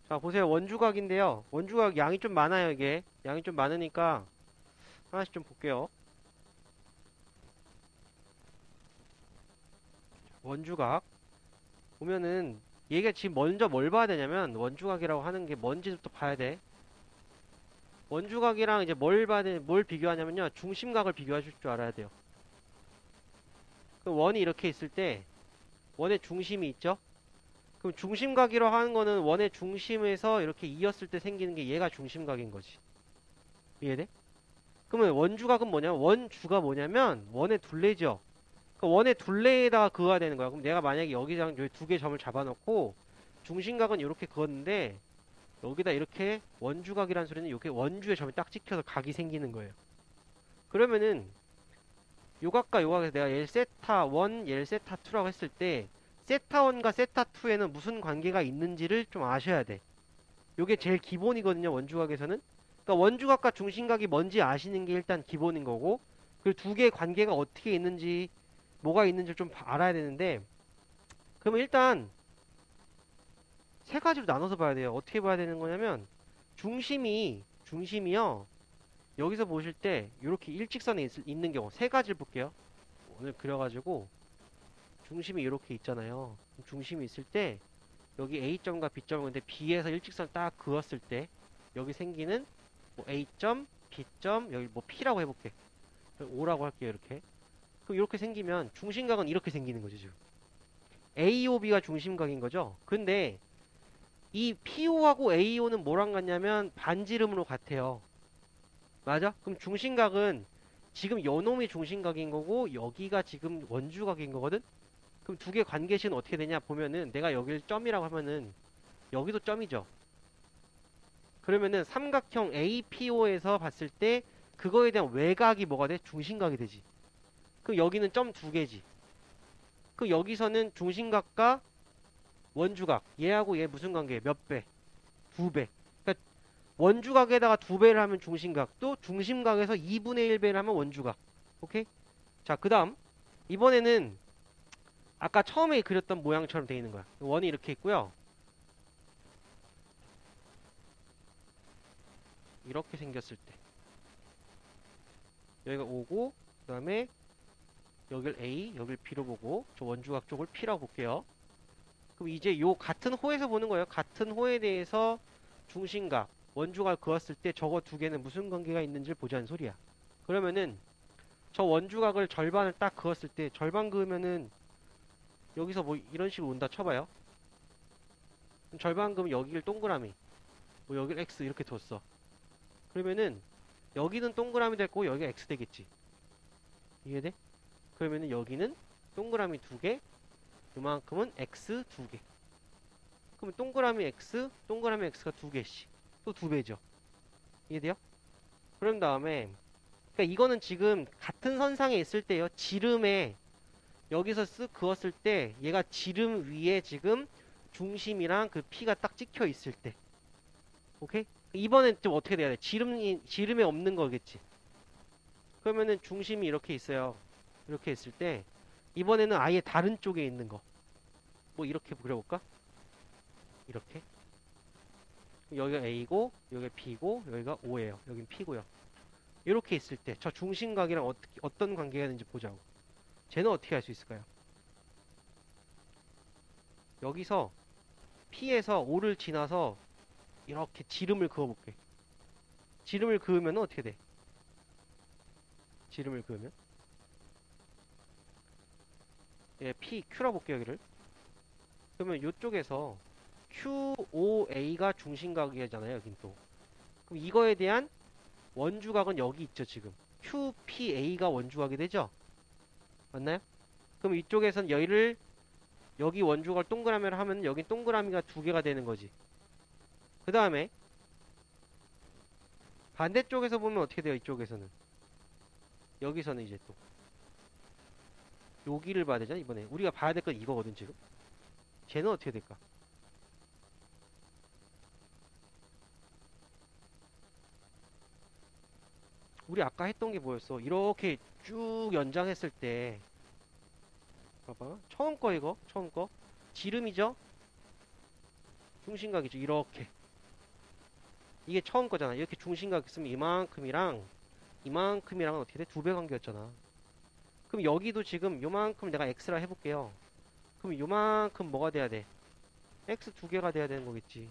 자, 보세요. 원주각인데요. 원주각 양이 좀 많아요, 이게. 양이 좀 많으니까 하나씩 좀 볼게요. 원주각. 보면은 얘가 지금 먼저 뭘 봐야 되냐면 원주각이라고 하는 게 뭔지부터 봐야 돼. 원주각이랑 이제 뭘 비교하냐면요. 중심각을 비교해 줄 줄 알아야 돼요. 그 원이 이렇게 있을 때 원의 중심이 있죠? 그럼 중심각이라고 하는 거는 원의 중심에서 이렇게 이었을 때 생기는 게 얘가 중심각인 거지. 이해돼? 그러면 원주각은 뭐냐면 원주가 뭐냐면 원의 둘레죠. 그 원의 둘레에다가 그어야 되는 거야. 그럼 내가 만약에 여기랑 여기 두 개 점을 잡아놓고 중심각은 이렇게 그었는데 여기다 이렇게 원주각이라는 소리는 이렇게 원주에 점이 딱 찍혀서 각이 생기는 거예요. 그러면은 요각과 요각에서 내가 얘를 세타 1, 얘를 세타 2라고 했을 때 세타 1과 세타 2에는 무슨 관계가 있는지를 좀 아셔야 돼. 요게 제일 기본이거든요, 원주각에서는. 그러니까 원주각과 중심각이 뭔지 아시는 게 일단 기본인 거고, 그 두 개의 관계가 어떻게 있는지, 뭐가 있는지 좀 알아야 되는데, 그러면 일단 세 가지로 나눠서 봐야 돼요. 어떻게 봐야 되는 거냐면, 중심이요. 여기서 보실 때, 이렇게 일직선에 있는 경우, 세 가지를 볼게요. 오늘 그려가지고, 중심이 이렇게 있잖아요. 중심이 있을 때, 여기 A점과 B점은 근데 B에서 일직선 딱 그었을 때, 여기 생기는 뭐 A점, B점, 여기 뭐 P라고 해볼게. O라고 할게요, 이렇게. 그럼 이렇게 생기면 중심각은 이렇게 생기는 거죠, 지금. AOB가 중심각인 거죠. 근데 이 PO하고 AO는 뭐랑 같냐면 반지름으로 같아요. 맞아? 그럼 중심각은 지금 요놈이 중심각인 거고 여기가 지금 원주각인 거거든? 그럼 두 개 관계식은 어떻게 되냐 보면은 내가 여기를 점이라고 하면은 여기도 점이죠. 그러면은 삼각형 APO에서 봤을 때 그거에 대한 외곽이 뭐가 돼? 중심각이 되지. 그럼 여기는 점 두 개지. 그 여기서는 중심각과 원주각 얘하고 얘 무슨 관계에 몇 배? 두 배. 그러니까 원주각에다가 두 배를 하면 중심각 또 중심각에서 2분의 1배를 하면 원주각. 오케이? 자, 그 다음 이번에는 아까 처음에 그렸던 모양처럼 되어 있는 거야. 원이 이렇게 있고요. 이렇게 생겼을 때 여기가 O고 그 다음에 여길 A, 여길 B로 보고 저 원주각 쪽을 P라고 볼게요. 그럼 이제 요 같은 호에서 보는 거예요. 같은 호에 대해서 중심각, 원주각을 그었을 때 저거 두 개는 무슨 관계가 있는지를 보자는 소리야. 그러면은 저 원주각을 절반을 딱 그었을 때 절반 그으면은 여기서 뭐 이런 식으로 온다 쳐봐요. 절반 그으면 여기를 동그라미, 뭐 여기를 X 이렇게 뒀어. 그러면은 여기는 동그라미 됐고 여기가 X 되겠지. 이해돼? 그러면은 여기는 동그라미 두 개, 요만큼은 X 두 개. 그러면 동그라미 X, 동그라미 X가 두 개씩. 또 두 배죠. 이해돼요? 그런 다음에 그러니까 이거는 지금 같은 선상에 있을 때요. 지름에 여기서 쓱 그었을 때 얘가 지름 위에 지금 중심이랑 그 P가 딱 찍혀 있을 때. 오케이? 이번엔 좀 어떻게 돼야 돼? 지름에 없는 거겠지. 그러면은 중심이 이렇게 있어요. 이렇게 있을 때 이번에는 아예 다른 쪽에 있는 거. 뭐 이렇게 그려볼까? 이렇게. 여기가 A고 여기가 B고 여기가 O예요. 여긴 P고요. 이렇게 있을 때 저 중심각이랑 어떤 관계가 있는지 보자고. 쟤는 어떻게 할 수 있을까요? 여기서 P에서 O를 지나서 이렇게 지름을 그어볼게. 지름을 그으면 어떻게 돼? 지름을 그으면 예, P, Q라고 볼게요, 여기를. 그러면 이쪽에서 QOA가 중심각이잖아요, 여긴 또. 그럼 이거에 대한 원주각은 여기 있죠, 지금. QPA가 원주각이 되죠? 맞나요? 그럼 이쪽에선 여기 원주각을 동그라미로 하면 여긴 동그라미가 두 개가 되는 거지. 그 다음에 반대쪽에서 보면 어떻게 돼요, 이쪽에서는? 여기서는 이제 또 여기를 봐야 되잖아, 이번에. 우리가 봐야 될 건 이거거든, 지금. 쟤는 어떻게 될까? 우리 아까 했던 게 뭐였어? 이렇게 쭉 연장했을 때 봐봐. 처음 거 이거. 처음 거. 지름이죠? 중심각이죠. 이렇게. 이게 처음 거잖아. 이렇게 중심각 있으면 이만큼이랑 이만큼이랑은 어떻게 돼? 두 배 관계였잖아. 그럼 여기도 지금 요만큼 내가 x라 해볼게요. 그럼 요만큼 뭐가 돼야 돼? x 두 개가 돼야 되는 거겠지.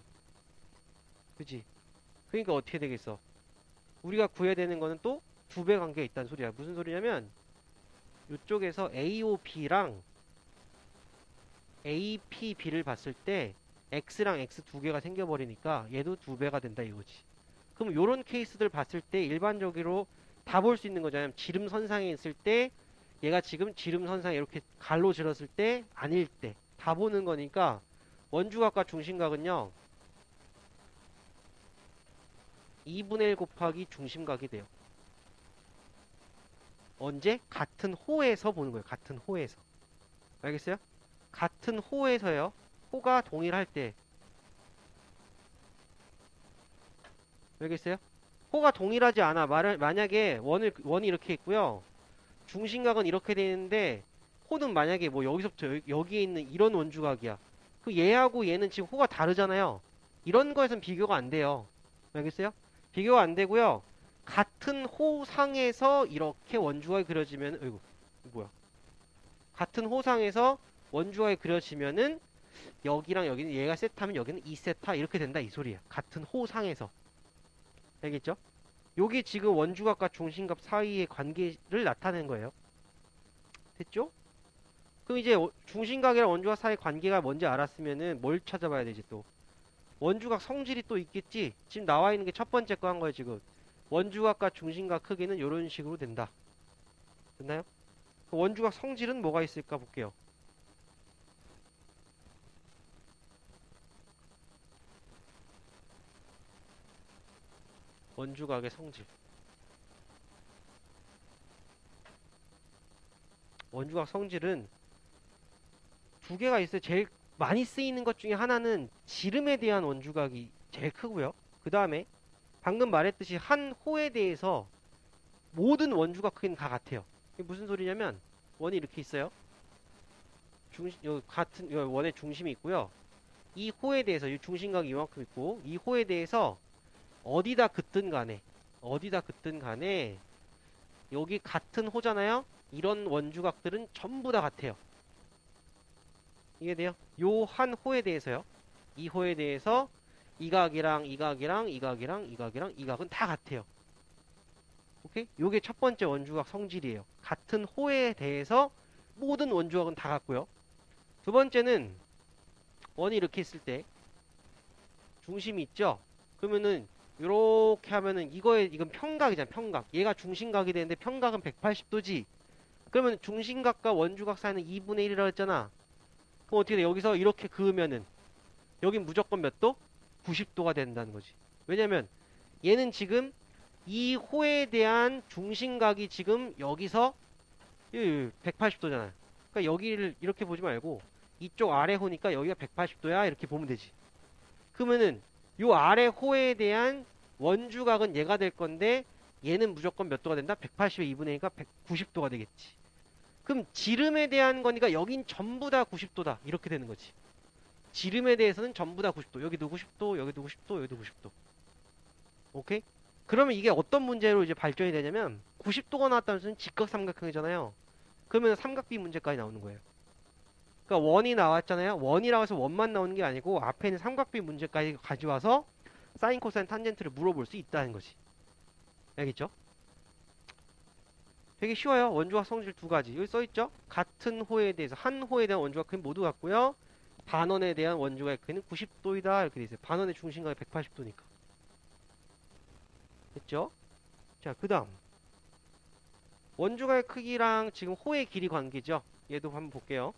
그지? 그러니까 어떻게 되겠어? 우리가 구해야 되는 거는 또 두 배 관계가 있다는 소리야. 무슨 소리냐면 이쪽에서 AOB랑 APB를 봤을 때 X랑 X 두 개가 생겨버리니까 얘도 두 배가 된다 이거지. 그럼 요런 케이스들 봤을 때 일반적으로 다 볼 수 있는 거잖아요. 지름선상에 있을 때 얘가 지금 지름선상에 이렇게 갈로 질었을 때 아닐 때 다 보는 거니까 원주각과 중심각은요 2분의 1 곱하기 중심각이 돼요. 언제? 같은 호에서 보는 거예요. 같은 호에서. 알겠어요? 같은 호에서요. 호가 동일할 때. 알겠어요? 호가 동일하지 않아. 만약에 원이 이렇게 있고요. 중심각은 이렇게 되는데 호는 만약에 뭐 여기서부터 여기에 있는 이런 원주각이야. 그 얘하고 얘는 지금 호가 다르잖아요. 이런 거에선 비교가 안 돼요. 알겠어요? 비교가 안 되고요. 같은 호상에서 이렇게 원주각이 그려지면, 어이구, 뭐야. 같은 호상에서 원주각이 그려지면은 여기랑 여기는 얘가 세타면 여기는 2세타 이렇게 된다 이 소리야. 같은 호상에서. 알겠죠? 요게 지금 원주각과 중심각 사이의 관계를 나타내는 거예요. 됐죠? 그럼 이제 중심각이랑 원주각 사이의 관계가 뭔지 알았으면은 뭘 찾아봐야 되지 또? 원주각 성질이 또 있겠지? 지금 나와 있는 게 첫 번째 거 한 거예요 지금. 원주각과 중심각 크기는 이런 식으로 된다. 됐나요? 원주각 성질은 뭐가 있을까 볼게요. 원주각의 성질. 원주각 성질은 두 개가 있어요. 제일 많이 쓰이는 것 중에 하나는 지름에 대한 원주각이 제일 크고요. 그 다음에 방금 말했듯이 한 호에 대해서 모든 원주각 크기는 다 같아요. 이게 무슨 소리냐면 원이 이렇게 있어요. 같은 원의 중심이 있고요. 이 호에 대해서 이 중심각이 이만큼 있고 이 호에 대해서 어디다 긋든 간에 여기 같은 호잖아요. 이런 원주각들은 전부 다 같아요. 이해돼요? 요 한 호에 대해서요. 이 호에 대해서 이 각이랑 이 각이랑 이 각이랑 이 각이랑 이 각은 다 같아요. 오케이? 요게 첫 번째 원주각 성질이에요. 같은 호에 대해서 모든 원주각은 다 같고요. 두 번째는 원이 이렇게 있을 때 중심이 있죠? 그러면은 요렇게 하면은 이건 평각이잖아. 평각. 얘가 중심각이 되는데 평각은 180도지. 그러면 중심각과 원주각 사이는 2분의 1이라고 했잖아. 그럼 어떻게 돼? 여기서 이렇게 그으면은 여긴 무조건 몇 도? 90도가 된다는 거지. 왜냐면 얘는 지금 이 호에 대한 중심각이 지금 여기서 180도잖아요. 그러니까 여기를 이렇게 보지 말고 이쪽 아래 호니까 여기가 180도야 이렇게 보면 되지. 그러면은 요 아래 호에 대한 원주각은 얘가 될 건데 얘는 무조건 몇 도가 된다? 180의 2분의 1이니까 190도가 되겠지. 그럼 지름에 대한 거니까 여긴 전부 다 90도다. 이렇게 되는 거지. 지름에 대해서는 전부 다 90도. 여기도 90도, 여기도 90도, 여기도 90도. 오케이? 그러면 이게 어떤 문제로 이제 발전이 되냐면 90도가 나왔다는 것은 직각삼각형이잖아요. 그러면 삼각비 문제까지 나오는 거예요. 그러니까 원이 나왔잖아요. 원이라고 해서 원만 나오는 게 아니고 앞에 있는 삼각비 문제까지 가져와서 사인, 코사인, 탄젠트를 물어볼 수 있다는 거지. 알겠죠? 되게 쉬워요. 원주각 성질 두 가지. 여기 써있죠? 같은 호에 대해서 한 호에 대한 원주각 크기는 모두 같고요. 반원에 대한 원주각의 크기는 90도이다. 이렇게 돼 있어요. 반원의 중심각이 180도니까. 됐죠? 자, 그 다음. 원주각의 크기랑 지금 호의 길이 관계죠. 얘도 한번 볼게요.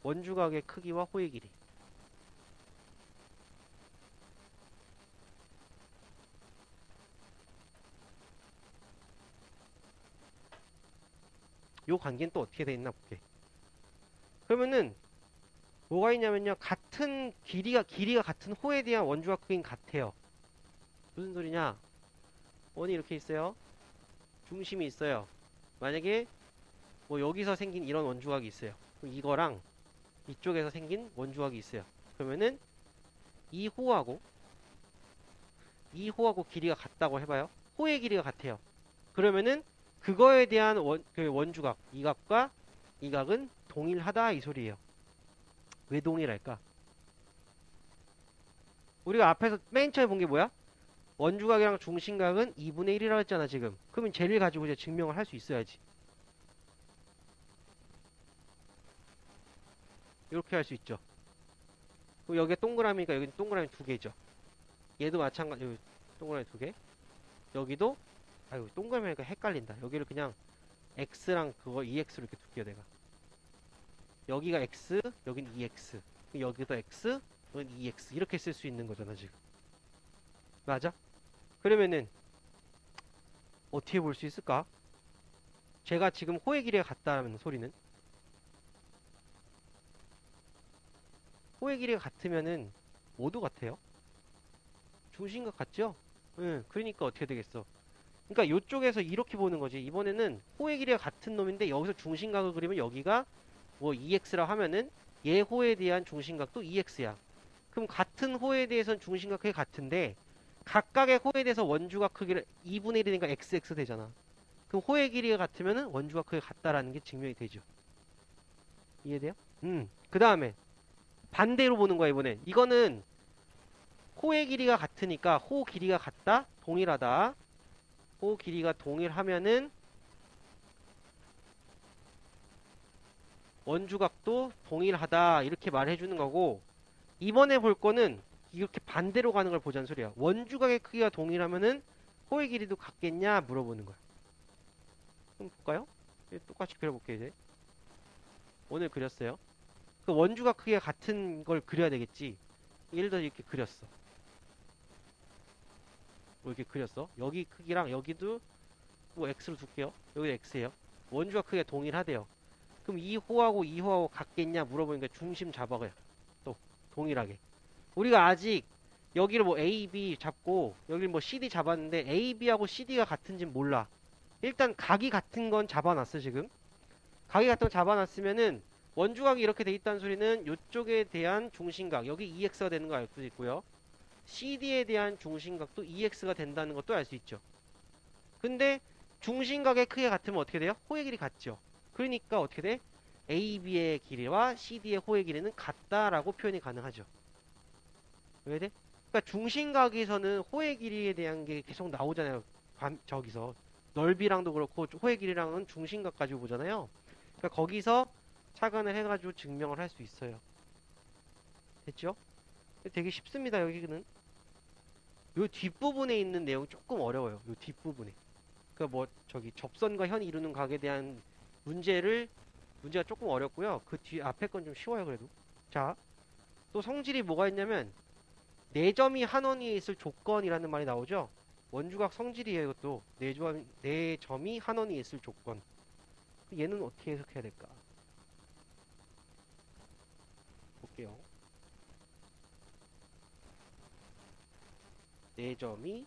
원주각의 크기와 호의 길이. 요 관계는 또 어떻게 돼 있나 볼게. 그러면은 뭐가 있냐면요. 같은 길이가 같은 호에 대한 원주각 크기는 같아요. 무슨 소리냐? 원이 이렇게 있어요. 중심이 있어요. 만약에 뭐 여기서 생긴 이런 원주각이 있어요. 그럼 이거랑 이쪽에서 생긴 원주각이 있어요. 그러면은 이 호하고 이 호하고 길이가 같다고 해봐요. 호의 길이가 같아요. 그러면은 그거에 대한 그 원주각, 이 각과 이 각은 동일하다 이 소리예요. 왜 동일할까? 우리가 앞에서 맨 처음에 본 게 뭐야? 원주각이랑 중심각은 2분의 1이라고 했잖아 지금. 그러면 쟤를 가지고 이제 증명을 할 수 있어야지. 이렇게 할 수 있죠. 그럼 여기가 동그라미니까 여기는 동그라미 두 개죠. 얘도 마찬가지. 여기 동그라미 두 개. 여기도 아유 동그라미니까 헷갈린다. 여기를 그냥 x랑 그거 2x로 이렇게 둘게요 내가. 여기가 x, 여긴 2x. 여기도 x, 여긴 2x. 이렇게 쓸 수 있는 거잖아 지금. 맞아? 그러면은 어떻게 볼 수 있을까? 제가 지금 호의 길이가 같다는 소리는 호의 길이가 같으면은 모두 같아요. 중심각 같죠? 응, 그러니까 어떻게 되겠어? 그러니까 이쪽에서 이렇게 보는 거지. 이번에는 호의 길이가 같은 놈인데 여기서 중심각을 그리면 여기가 뭐 2x라 하면은 얘 호에 대한 중심각도 2x야. 그럼 같은 호에 대해서는 중심각 크기 같은데 각각의 호에 대해서 원주각 크기를 2분의 1이니까 xx 되잖아. 그럼 호의 길이가 같으면은 원주각 크기가 같다라는 게 증명이 되죠. 이해돼요? 그 다음에 반대로 보는 거야 이번엔. 이거는 호의 길이가 같으니까 호 길이가 같다? 동일하다. 호 길이가 동일하면은 원주각도 동일하다 이렇게 말해주는 거고 이번에 볼 거는 이렇게 반대로 가는 걸 보자는 소리야. 원주각의 크기가 동일하면은 호의 길이도 같겠냐 물어보는 거야. 그럼 볼까요? 똑같이 그려볼게요 이제. 오늘 그렸어요. 그 원주각 크기가 같은 걸 그려야 되겠지. 예를 들어 이렇게 그렸어. 뭐 이렇게 그렸어. 여기 크기랑 여기도 뭐 x로 둘게요. 여기도 x예요. 원주각 크기가 동일하대요. 그럼 이 호하고 이 호하고 같겠냐 물어보니까 중심 잡아가요. 또 동일하게. 우리가 아직 여기를 뭐 A, B 잡고 여기를 뭐 CD 잡았는데 A, B하고 CD가 같은지 몰라. 일단 각이 같은 건 잡아놨어 지금. 각이 같은 건 잡아놨으면은 원주각이 이렇게 돼 있다는 소리는 이쪽에 대한 중심각 여기 EX가 되는 거 알 수 있고요. CD에 대한 중심각도 EX가 된다는 것도 알 수 있죠. 근데 중심각의 크기가 같으면 어떻게 돼요? 호의 길이 같죠. 그러니까 어떻게 돼? AB의 길이와 CD의 호의 길이는 같다라고 표현이 가능하죠. 왜 돼? 그러니까 중심각에서는 호의 길이에 대한 게 계속 나오잖아요. 저기서 넓이랑도 그렇고 호의 길이랑은 중심각 가지고 보잖아요. 그러니까 거기서 착안을 해가지고 증명을 할 수 있어요. 됐죠? 되게 쉽습니다. 여기는 요 뒷부분에 있는 내용 조금 어려워요. 요 뒷부분에. 그러니까 뭐 저기 접선과 현 이루는 각에 대한 문제가 조금 어렵고요. 그 뒤 앞에 건 좀 쉬워요. 그래도. 자, 또 성질이 뭐가 있냐면 네 점이 한 원위에 있을 조건이라는 말이 나오죠. 원주각 성질이에요. 이것도 네 점이 한 원위에 있을 조건. 얘는 어떻게 해석해야 될까? 볼게요. 네 점이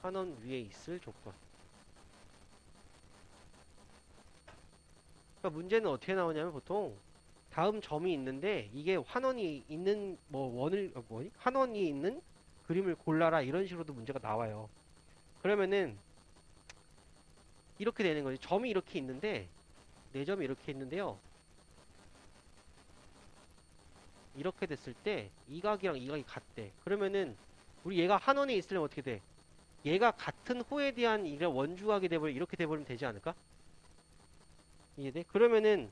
한 원 위에 있을 조건. 그러니까 문제는 어떻게 나오냐면 보통 다음 점이 있는데 이게 환원이 있는 뭐 원을 뭐니? 환원이 있는 그림을 골라라 이런 식으로도 문제가 나와요. 그러면은 이렇게 되는 거지. 점이 이렇게 있는데 네 점이 이렇게 있는데요. 이렇게 됐을 때 이 각이랑 이 각이 같대. 그러면은 우리 얘가 한원에 있으려면 어떻게 돼? 얘가 같은 호에 대한 이런 원주각이 돼버리면 이렇게 돼버리면 되지 않을까? 이해돼? 그러면은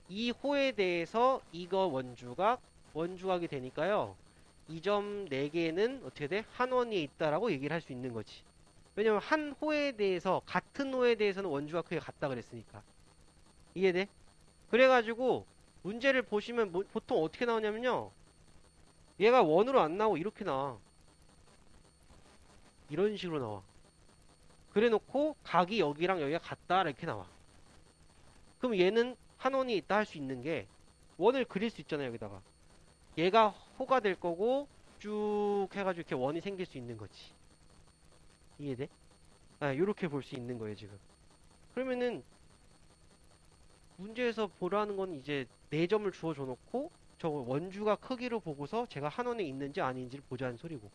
이 호에 대해서 이거 원주각이 되니까요. 이 점 4개는 어떻게 돼? 한 원위에 있다라고 얘기를 할 수 있는 거지. 왜냐면 한 호에 대해서 같은 호에 대해서는 원주각 크기가 같다 그랬으니까. 이해돼? 그래가지고 문제를 보시면 보통 어떻게 나오냐면요. 얘가 원으로 안 나오고 이렇게 나와. 이런 식으로 나와. 그래 놓고 각이 여기랑 여기가 같다 이렇게 나와. 그럼 얘는 한 원이 있다 할 수 있는 게 원을 그릴 수 있잖아요 여기다가. 얘가 호가 될 거고 쭉 해가지고 이렇게 원이 생길 수 있는 거지. 이해돼? 아, 요렇게 볼 수 있는 거예요 지금. 그러면은 문제에서 보라는 건 이제 4점을 주어줘 놓고 저 원주가 크기로 보고서 제가 한원에 있는지 아닌지를 보자는 소리고.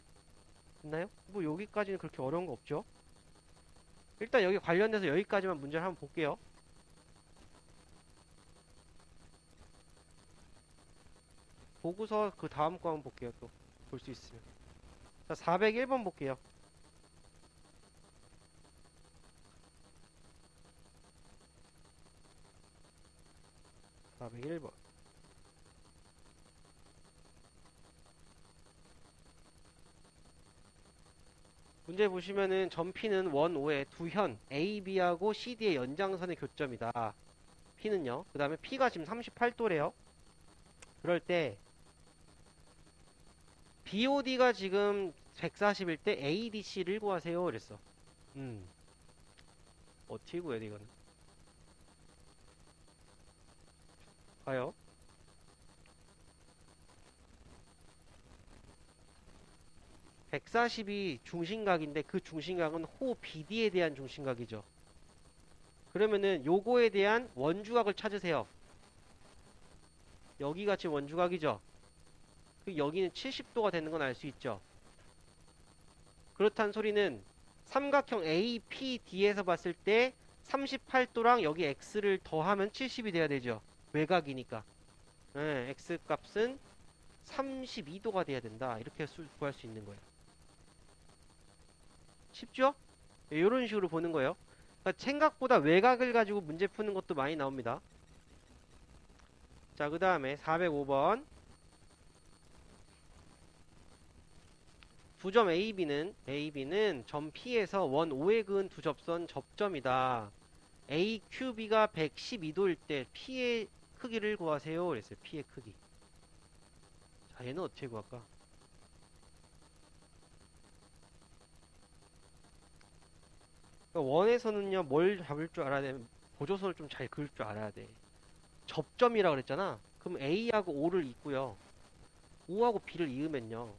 됐나요? 뭐 여기까지는 그렇게 어려운 거 없죠? 일단 여기 관련돼서 여기까지만 문제를 한번 볼게요. 보고서 그 다음 거 한번 볼게요. 또 볼 수 있으면. 자, 401번 볼게요. 401번. 문제 보시면은 점P는 원, 오의 두 현 A, B하고 CD의 연장선의 교점이다. P는요. 그 다음에 P가 지금 38도래요. 그럴 때 BOD가 지금 140일 때 ADC를 구하세요. 그랬어. 음. 어떻게 구해야 돼, 이거는? 봐요. 140이 중심각인데 그 중심각은 호 BD에 대한 중심각이죠. 그러면은 요거에 대한 원주각을 찾으세요. 여기가 지금 원주각이죠. 그 여기는 70도가 되는 건 알 수 있죠. 그렇다는 소리는 삼각형 APD에서 봤을 때 38도랑 여기 X를 더하면 70이 돼야 되죠. 외곽이니까. 네, X 값은 32도가 돼야 된다. 이렇게 구할 수 있는 거예요. 쉽죠? 이런 식으로 보는 거예요. 그러니까 생각보다 외곽을 가지고 문제 푸는 것도 많이 나옵니다. 자, 그 다음에 405번. 두점 AB는 점 P에서 원 O에 그은 두 접선 접점이다. AQB가 112도일 때 P의 크기를 구하세요. 그랬어요. P의 크기. 자, 얘는 어떻게 구할까? 그러니까 원에서는요, 뭘 잡을 줄 알아야 돼? 보조선을 좀 잘 그을 줄 알아야 돼. 접점이라 그랬잖아. 그럼 A하고 O를 잇고요. O하고 B를 이으면요.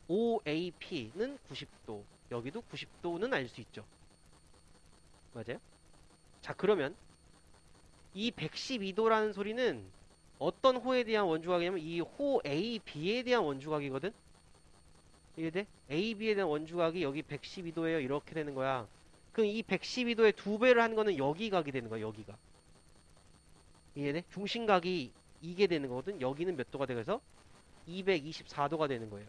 OAP는 90도. 여기도 90도는 알 수 있죠. 맞아요? 자, 그러면 이 112도라는 소리는 어떤 호에 대한 원주각이냐면 이 호 AB에 대한 원주각이거든? 이해돼? AB에 대한 원주각이 여기 112도예요. 이렇게 되는 거야. 그럼 이 112도의 2배를 한 거는 여기 각이 되는 거야. 여기가. 이해돼? 중심각이 이게 되는 거거든. 여기는 몇 도가 되면서 224도가 되는 거예요.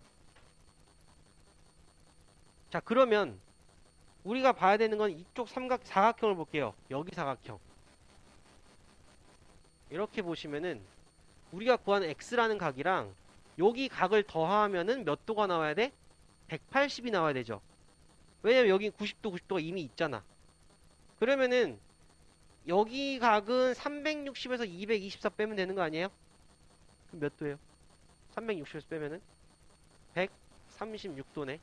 자, 그러면 우리가 봐야 되는 건 이쪽 사각형을 볼게요. 여기 사각형. 이렇게 보시면은 우리가 구하는 x라는 각이랑 여기 각을 더하면은 몇 도가 나와야 돼? 180이 나와야 되죠. 왜냐면 여기 90도, 90도가 이미 있잖아. 그러면은 여기 각은 360에서 224 빼면 되는 거 아니에요? 그럼 몇 도예요? 360에서 빼면은 136도네.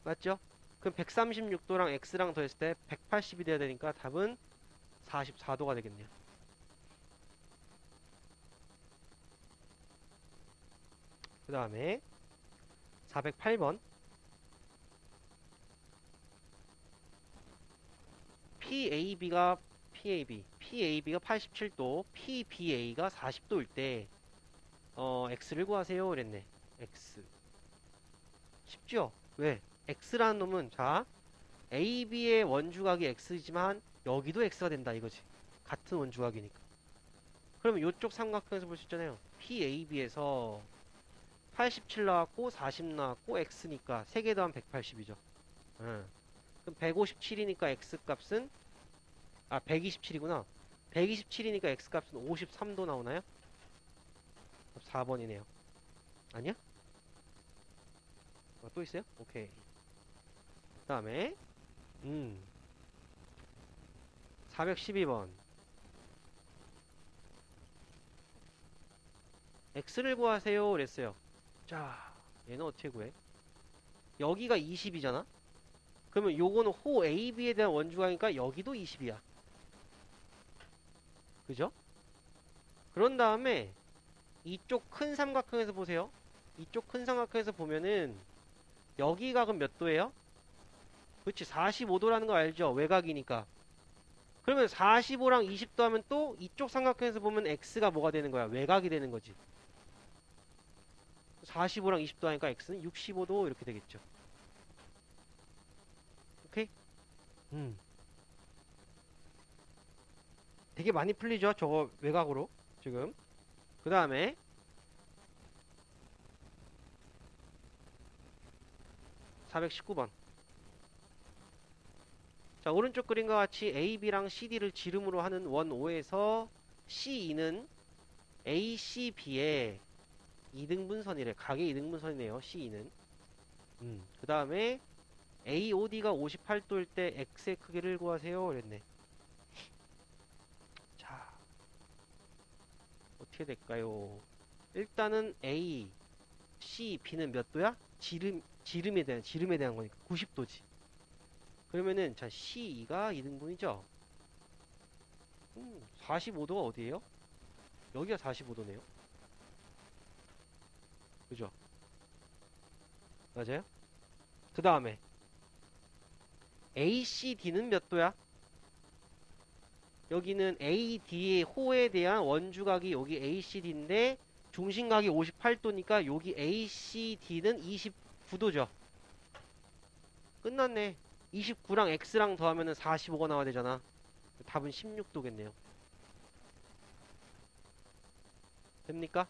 맞죠? 그럼 136도랑 x랑 더했을 때 180이 돼야 되니까 답은 44도가 되겠네요. 그 다음에 408번. PAB가 87도, PBA가 40도일 때 X를 구하세요. 그랬네. X. 쉽죠? 왜? X라는 놈은 자, AB의 원주각이 X이지만 여기도 X가 된다 이거지. 같은 원주각이니까. 그러면 이쪽 삼각형에서 볼 수 있잖아요. PAB에서 87 나왔고 40 나왔고 X니까 3개 더하면 180이죠. 그럼 157이니까 X값은 127이구나. 127이니까 X값은 53도 나오나요? 4번이네요. 아니야? 또 있어요? 오케이. 그 다음에 412번. X를 구하세요. 그랬어요. 자, 얘는 어떻게 구해? 여기가 20이잖아? 그러면 요거는 호 AB에 대한 원주각이니까 여기도 20이야. 그죠? 그런 다음에 이쪽 큰 삼각형에서 보세요. 이쪽 큰 삼각형에서 보면은 여기 각은 몇 도예요? 그렇지, 45도라는 거 알죠? 외곽이니까. 그러면 45랑 20 더하면 또 이쪽 삼각형에서 보면 x가 뭐가 되는 거야? 외곽이 되는 거지. 45랑 20 더하니까 x는 65도 이렇게 되겠죠. 오케이? 음. 되게 많이 풀리죠? 저거 외곽으로 지금. 그 다음에 419번. 자, 오른쪽 그림과 같이 AB랑 CD를 지름으로 하는 원 O에서 C2는 ACB의 이등분선이래. 각의 이등분선이네요. C2는. 그 다음에 AOD가 58도일 때 X의 크기를 구하세요. 그랬네. 자, 어떻게 될까요? 일단은 A, C, B는 몇 도야? 지름에 대한 거니까 90도지. 그러면은 자 C2가 2등분이죠. 45도가 어디예요? 여기가 45도네요. 그죠? 맞아요? 그 다음에 ACD는 몇 도야? 여기는 AD의 호에 대한 원주각이 여기 ACD인데 중심각이 58도니까 여기 ACD는 29도죠. 끝났네. 29랑 X랑 더하면 45가 나와야 되잖아. 답은 16도겠네요. 됩니까?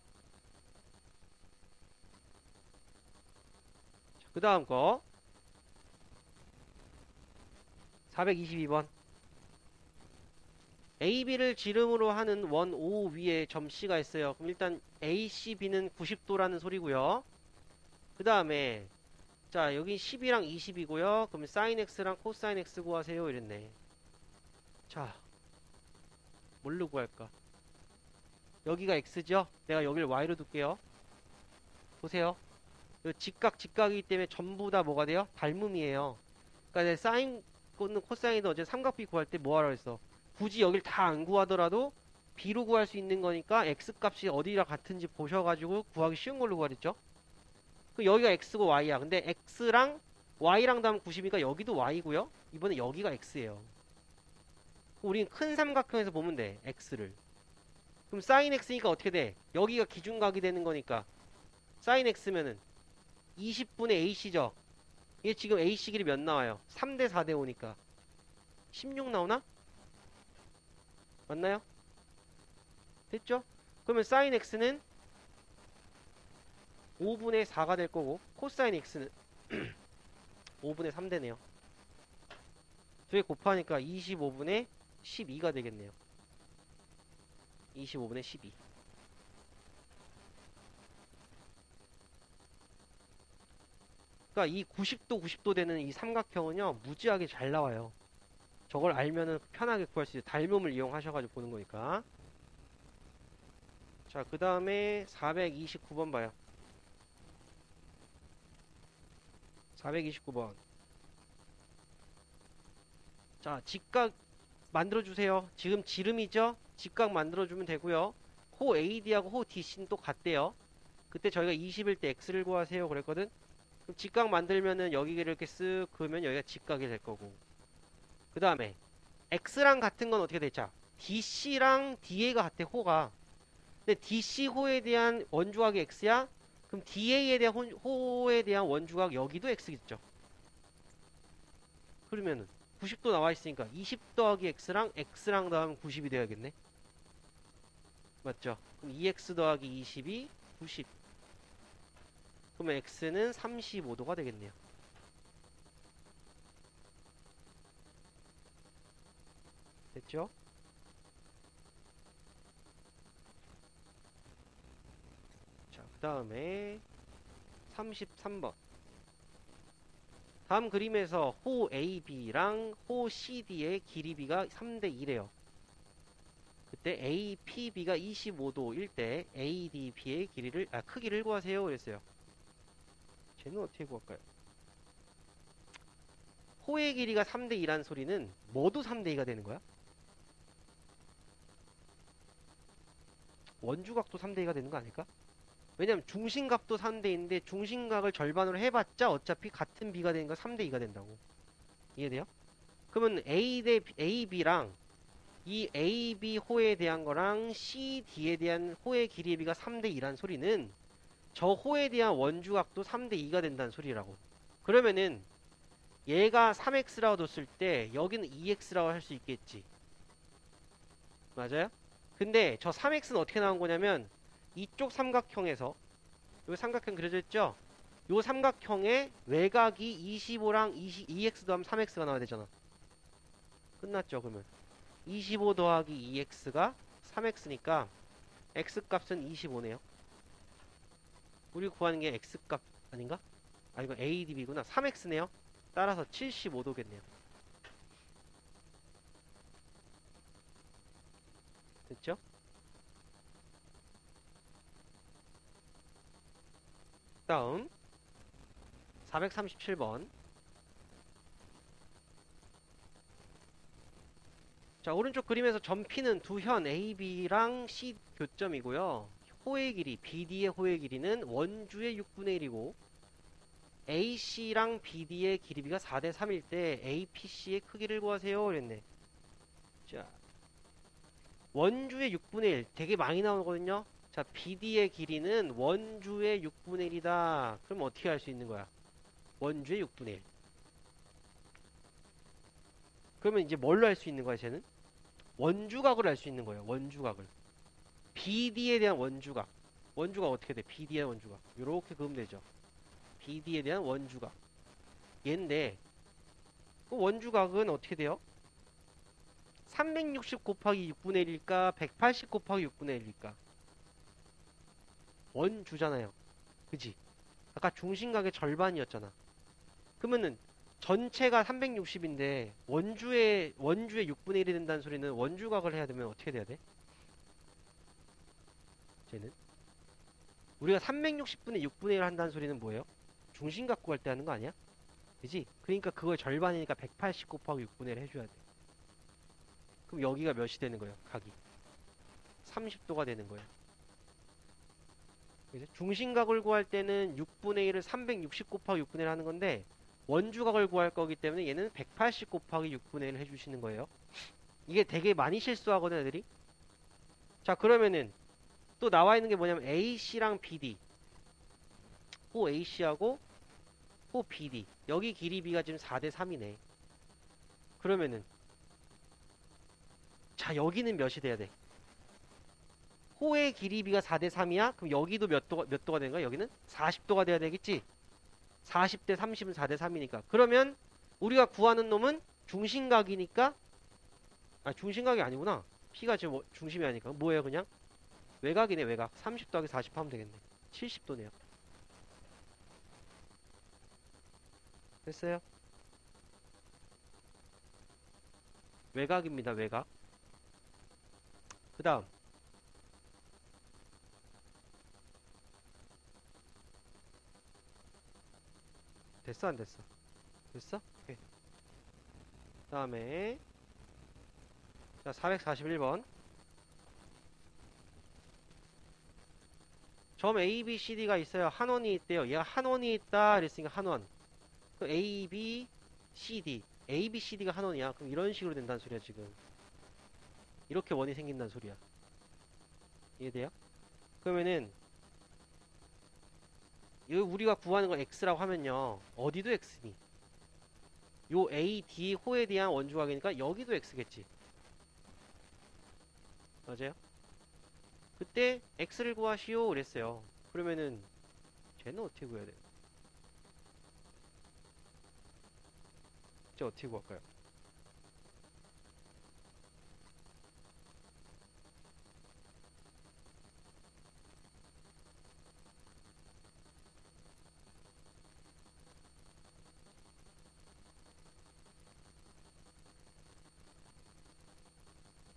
그 다음 거 422번 AB를 지름으로 하는 원 O 위에 점 C가 있어요. 그럼 일단 ACB는 90도라는 소리고요. 그 다음에 자 여기 10이랑 20이고요. 그럼 sin X랑 코사인 X 구하세요 이랬네. 자 뭘로 구할까? 여기가 X죠? 내가 여기를 Y로 둘게요. 보세요. 직각이기 때문에 전부 다 뭐가 돼요? 닮음이에요. 그러니까 내 사인 또는 코사인은 어제 삼각비 구할 때 뭐 하라 했어? 굳이 여길 다 안 구하더라도 B로 구할 수 있는 거니까 X 값이 어디랑 같은지 보셔가지고 구하기 쉬운 걸로 구하랬죠? 그 여기가 X고 Y야. 근데 X랑 Y랑 다음 90이니까 여기도 Y고요. 이번에 여기가 X예요. 우린 큰 삼각형에서 보면 돼. X를. 그럼 사인 X니까 어떻게 돼? 여기가 기준각이 되는 거니까 사인 X면은 20분의 AC죠. 이게 지금 AC 길이 몇 나와요? 3대 4대 5니까 16 나오나? 맞나요? 됐죠? 그러면 sin x는 5분의 4가 될 거고 코사인 x는 5분의 3되네요. 두 개 곱하니까 25분의 12가 되겠네요. 25분의 12. 그러니까 이 90도 90도 되는 이 삼각형은요 무지하게 잘 나와요. 저걸 알면은 편하게 구할 수 있어요. 닮음을 이용하셔가지고 보는 거니까. 자, 그 다음에 429번 봐요. 429번. 자, 직각 만들어주세요. 지금 지름이죠? 직각 만들어주면 되고요. 호 AD하고 호 DC는 또 같대요. 그때 저희가 20일 때 X를 구하세요 그랬거든? 그럼 직각 만들면은 여기를 이렇게 쓱 그으면 여기가 직각이 될 거고. 그 다음에 X랑 같은 건 어떻게 되죠? DC랑 DA가 같아, 호가. 근데 DC 호에 대한 원주각이 X야? 그럼 DA에 대한 호에 대한 원주각 여기도 X겠죠? 그러면은 90도 나와 있으니까 20 더하기 X랑 더하면 90이 돼야겠네? 맞죠? 그럼 2X 더하기 20이 90. 그러면 X는 35도가 되겠네요. 됐죠? 자, 그 다음에 33번. 다음 그림에서 호 AB랑 호 CD의 길이 B가 3대 2래요. 그때 APB가 25도일 때 ADB의 크기를 구하세요. 그랬어요. 쟤는 어떻게 구할까요? 호의 길이가 3대 2라는 소리는 뭐도 3대 2가 되는 거야? 원주각도 3대 2가 되는 거 아닐까? 왜냐면 중심각도 3대 2인데 중심각을 절반으로 해봤자 어차피 같은 B가 되는 거 3대 2가 된다고. 이해돼요? 그러면 A 대 AB랑 이 AB 호에 대한 거랑 CD에 대한 호의 길이의 비가 3대 2란 소리는 저 호에 대한 원주각도 3대 2가 된다는 소리라고. 그러면은 얘가 3x라고 뒀을 때 여기는 2x라고 할 수 있겠지. 맞아요? 근데 저 3x는 어떻게 나온 거냐면 이쪽 삼각형에서 요 삼각형 그려져 있죠? 요 삼각형의 외곽이 25랑 2x 더하면 3x가 나와야 되잖아. 끝났죠, 그러면. 25 더하기 2x가 3x니까 x 값은 25네요. 우리 구하는 게 x 값 아닌가? 아, 이거 ADB구나. 3x네요. 따라서 75도겠네요. 됐죠? 다음 437번. 자, 오른쪽 그림에서 점피는 두 현 AB랑 C 교점이고요. 호의 길이, BD의 호의 길이는 원주의 6분의 1이고 AC랑 BD의 길이비가 4대 3일 때 APC의 크기를 구하세요. 그랬네. 자, 원주의 6분의 1 되게 많이 나오거든요. 자, BD의 길이는 원주의 6분의 1이다. 그럼 어떻게 할 수 있는 거야? 원주의 6분의 1. 그러면 이제 뭘로 할 수 있는 거야, 쟤는? 원주각을 할 수 있는 거예요. 원주각을. BD에 대한 원주각. 원주각 어떻게 돼? BD에 대한 원주각. 요렇게 그으면 되죠. BD에 대한 원주각. 얘인데, 그 원주각은 어떻게 돼요? 360 곱하기 6분의 1일까? 180 곱하기 6분의 1일까? 원주잖아요. 그지? 아까 중심각의 절반이었잖아. 그러면은 전체가 360인데 원주의 6분의 1이 된다는 소리는 원주각을 해야 되면 어떻게 돼야 돼? 쟤는 우리가 360분의 6분의 1을 한다는 소리는 뭐예요? 중심각 구할 때 하는 거 아니야? 그지? 그러니까 그걸 절반이니까 180 곱하기 6분의 1 해줘야 돼. 그럼 여기가 몇이 되는 거예요? 각이 30도가 되는 거예요. 그래서 중심각을 구할 때는 6분의 1을 360 곱하기 6분의 1 하는 건데 원주각을 구할 거기 때문에 얘는 180 곱하기 6분의 1 해주시는 거예요. 이게 되게 많이 실수하거든 애들이. 자, 그러면은 또 나와 있는 게 뭐냐면 AC랑 BD, 호 AC하고 호 BD, 여기 길이 비가 지금 4대 3이네. 그러면은 자, 여기는 몇이 돼야 돼? 호의 길이 비가 4대 3이야? 그럼 여기도 몇 도가 되는 거야? 여기는 40도가 돼야 되겠지? 40대 30은 4대 3이니까. 그러면 우리가 구하는 놈은 중심각이니까, 아, 중심각이 아니구나. P가 지금 중심이 아니까. 뭐예요, 그냥? 외곽이네, 외곽. 30 더하기 40 하면 되겠네. 70도네요. 됐어요? 외곽입니다, 외곽. 그 다음. 됐어, 안 됐어? 됐어? 오케이. 그 다음에, 자, 441번. 점 A, B, C, D가 있어요. 한 원이 있대요. 얘가 한 원이 있다. 그랬으니까 한 원. 그 A, B, C, D. A, B, C, D가 한 원이야. 그럼 이런 식으로 된다는 소리야, 지금. 이렇게 원이 생긴다는 소리야. 이해돼요? 그러면은, 이 우리가 구하는 건 X라고 하면요. 어디도 X니? 요 A, D 호에 대한 원주각이니까 여기도 X겠지. 맞아요? 그때 X를 구하시오. 그랬어요. 그러면은, 쟤는 어떻게 구해야 돼? 쟤 어떻게 구할까요?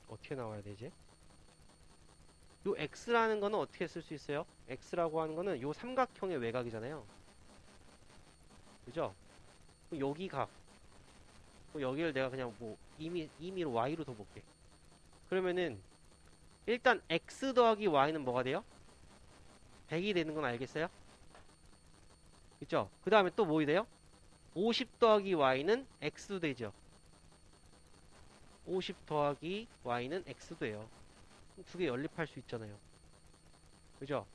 어떻게 나와야 되지? 요 X라는 거는 어떻게 쓸 수 있어요? X라고 하는 거는 요 삼각형의 외곽이잖아요. 그죠? 그럼 여기 각. 그럼 여기를 내가 그냥 뭐 임의로 Y로 둬볼게. 그러면은 일단 X 더하기 Y는 뭐가 돼요? 100이 되는 건 알겠어요? 그죠? 그 다음에 또 뭐 돼요? 50 더하기 Y는 X도 되죠. 50 더하기 y는 x도예요. 두 개 연립할 수 있잖아요. 그죠?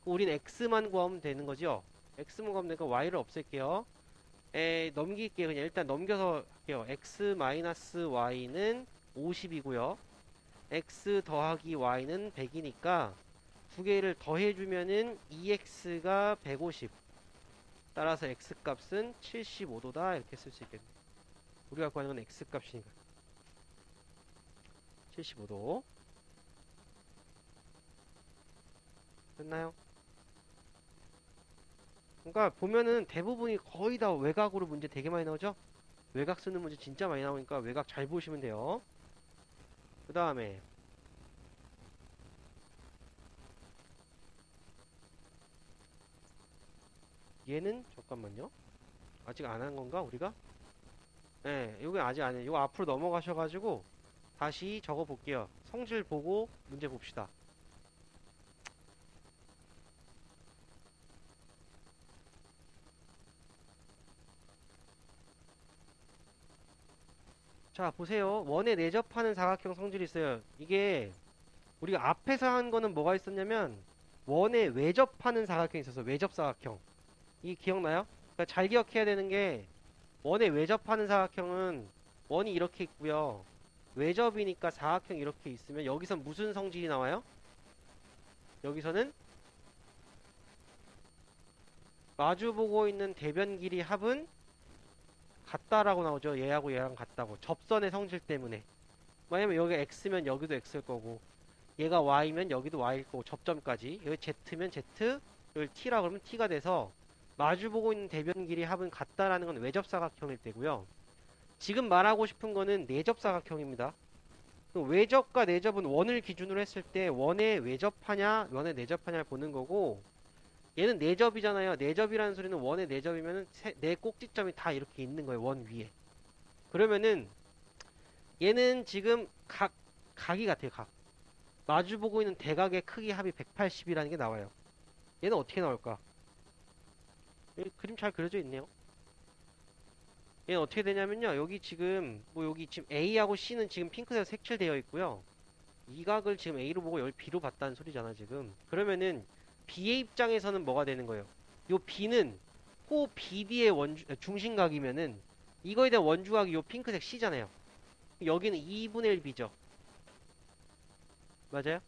우린 x만 구하면 되는 거죠? x만 구하면 되니까 y를 없앨게요. 넘길게요. 그냥 일단 넘겨서 할게요. x 마이너스 y는 50이고요. x 더하기 y는 100이니까 두 개를 더해주면은 2x가 150. 따라서 x 값은 75도다. 이렇게 쓸 수 있겠네. 우리가 구하는 건 x 값이니까. 75도. 됐나요? 그러니까 보면은 대부분이 거의 다 외곽으로 문제 되게 많이 나오죠? 외곽 쓰는 문제 진짜 많이 나오니까 외곽 잘 보시면 돼요. 그 다음에 얘는 잠깐만요. 아직 안 한 건가 우리가? 네, 이거 아직 안 해요. 이거 앞으로 넘어가셔가지고 다시 적어 볼게요. 성질 보고 문제 봅시다. 자, 보세요. 원에 내접하는 사각형 성질이 있어요. 이게 우리가 앞에서 한 거는 뭐가 있었냐면 원에 외접하는 사각형이 있어서 외접 사각형. 이 기억나요? 그러니까 잘 기억해야 되는 게 원에 외접하는 사각형은 원이 이렇게 있고요. 외접이니까 사각형 이렇게 있으면 여기서 무슨 성질이 나와요? 여기서는 마주보고 있는 대변 길이 합은 같다라고 나오죠. 얘하고 얘랑 같다고. 접선의 성질 때문에. 왜냐면 여기가 x면 여기도 x일 거고 얘가 y면 여기도 y일 거고 접점까지. 여기 z면 z, 여기 t라 그러면 t가 돼서 마주보고 있는 대변 길이 합은 같다라는 건 외접사각형일 때고요. 지금 말하고 싶은 거는 내접사각형입니다. 외접과 내접은 원을 기준으로 했을 때 원에 외접하냐 원에 내접하냐를 보는 거고 얘는 내접이잖아요. 내접이라는 소리는 원에 내접이면은 네 꼭지점이 다 이렇게 있는 거예요. 원 위에. 그러면은 얘는 지금 각이 같아요. 각. 마주보고 있는 대각의 크기 합이 180이라는 게 나와요. 얘는 어떻게 나올까? 여기 그림 잘 그려져 있네요. 얘는 어떻게 되냐면요. 여기 지금 여기 지금 A하고 C는 지금 핑크색 색칠되어 있고요. 이 각을 지금 A로 보고 여기 B로 봤다는 소리잖아 지금. 그러면은 B의 입장에서는 뭐가 되는 거예요? 요 B는 호 BD의 중심각이면은 이거에 대한 원주각이 요 핑크색 C잖아요. 여기는 2분의 1B죠. 맞아요?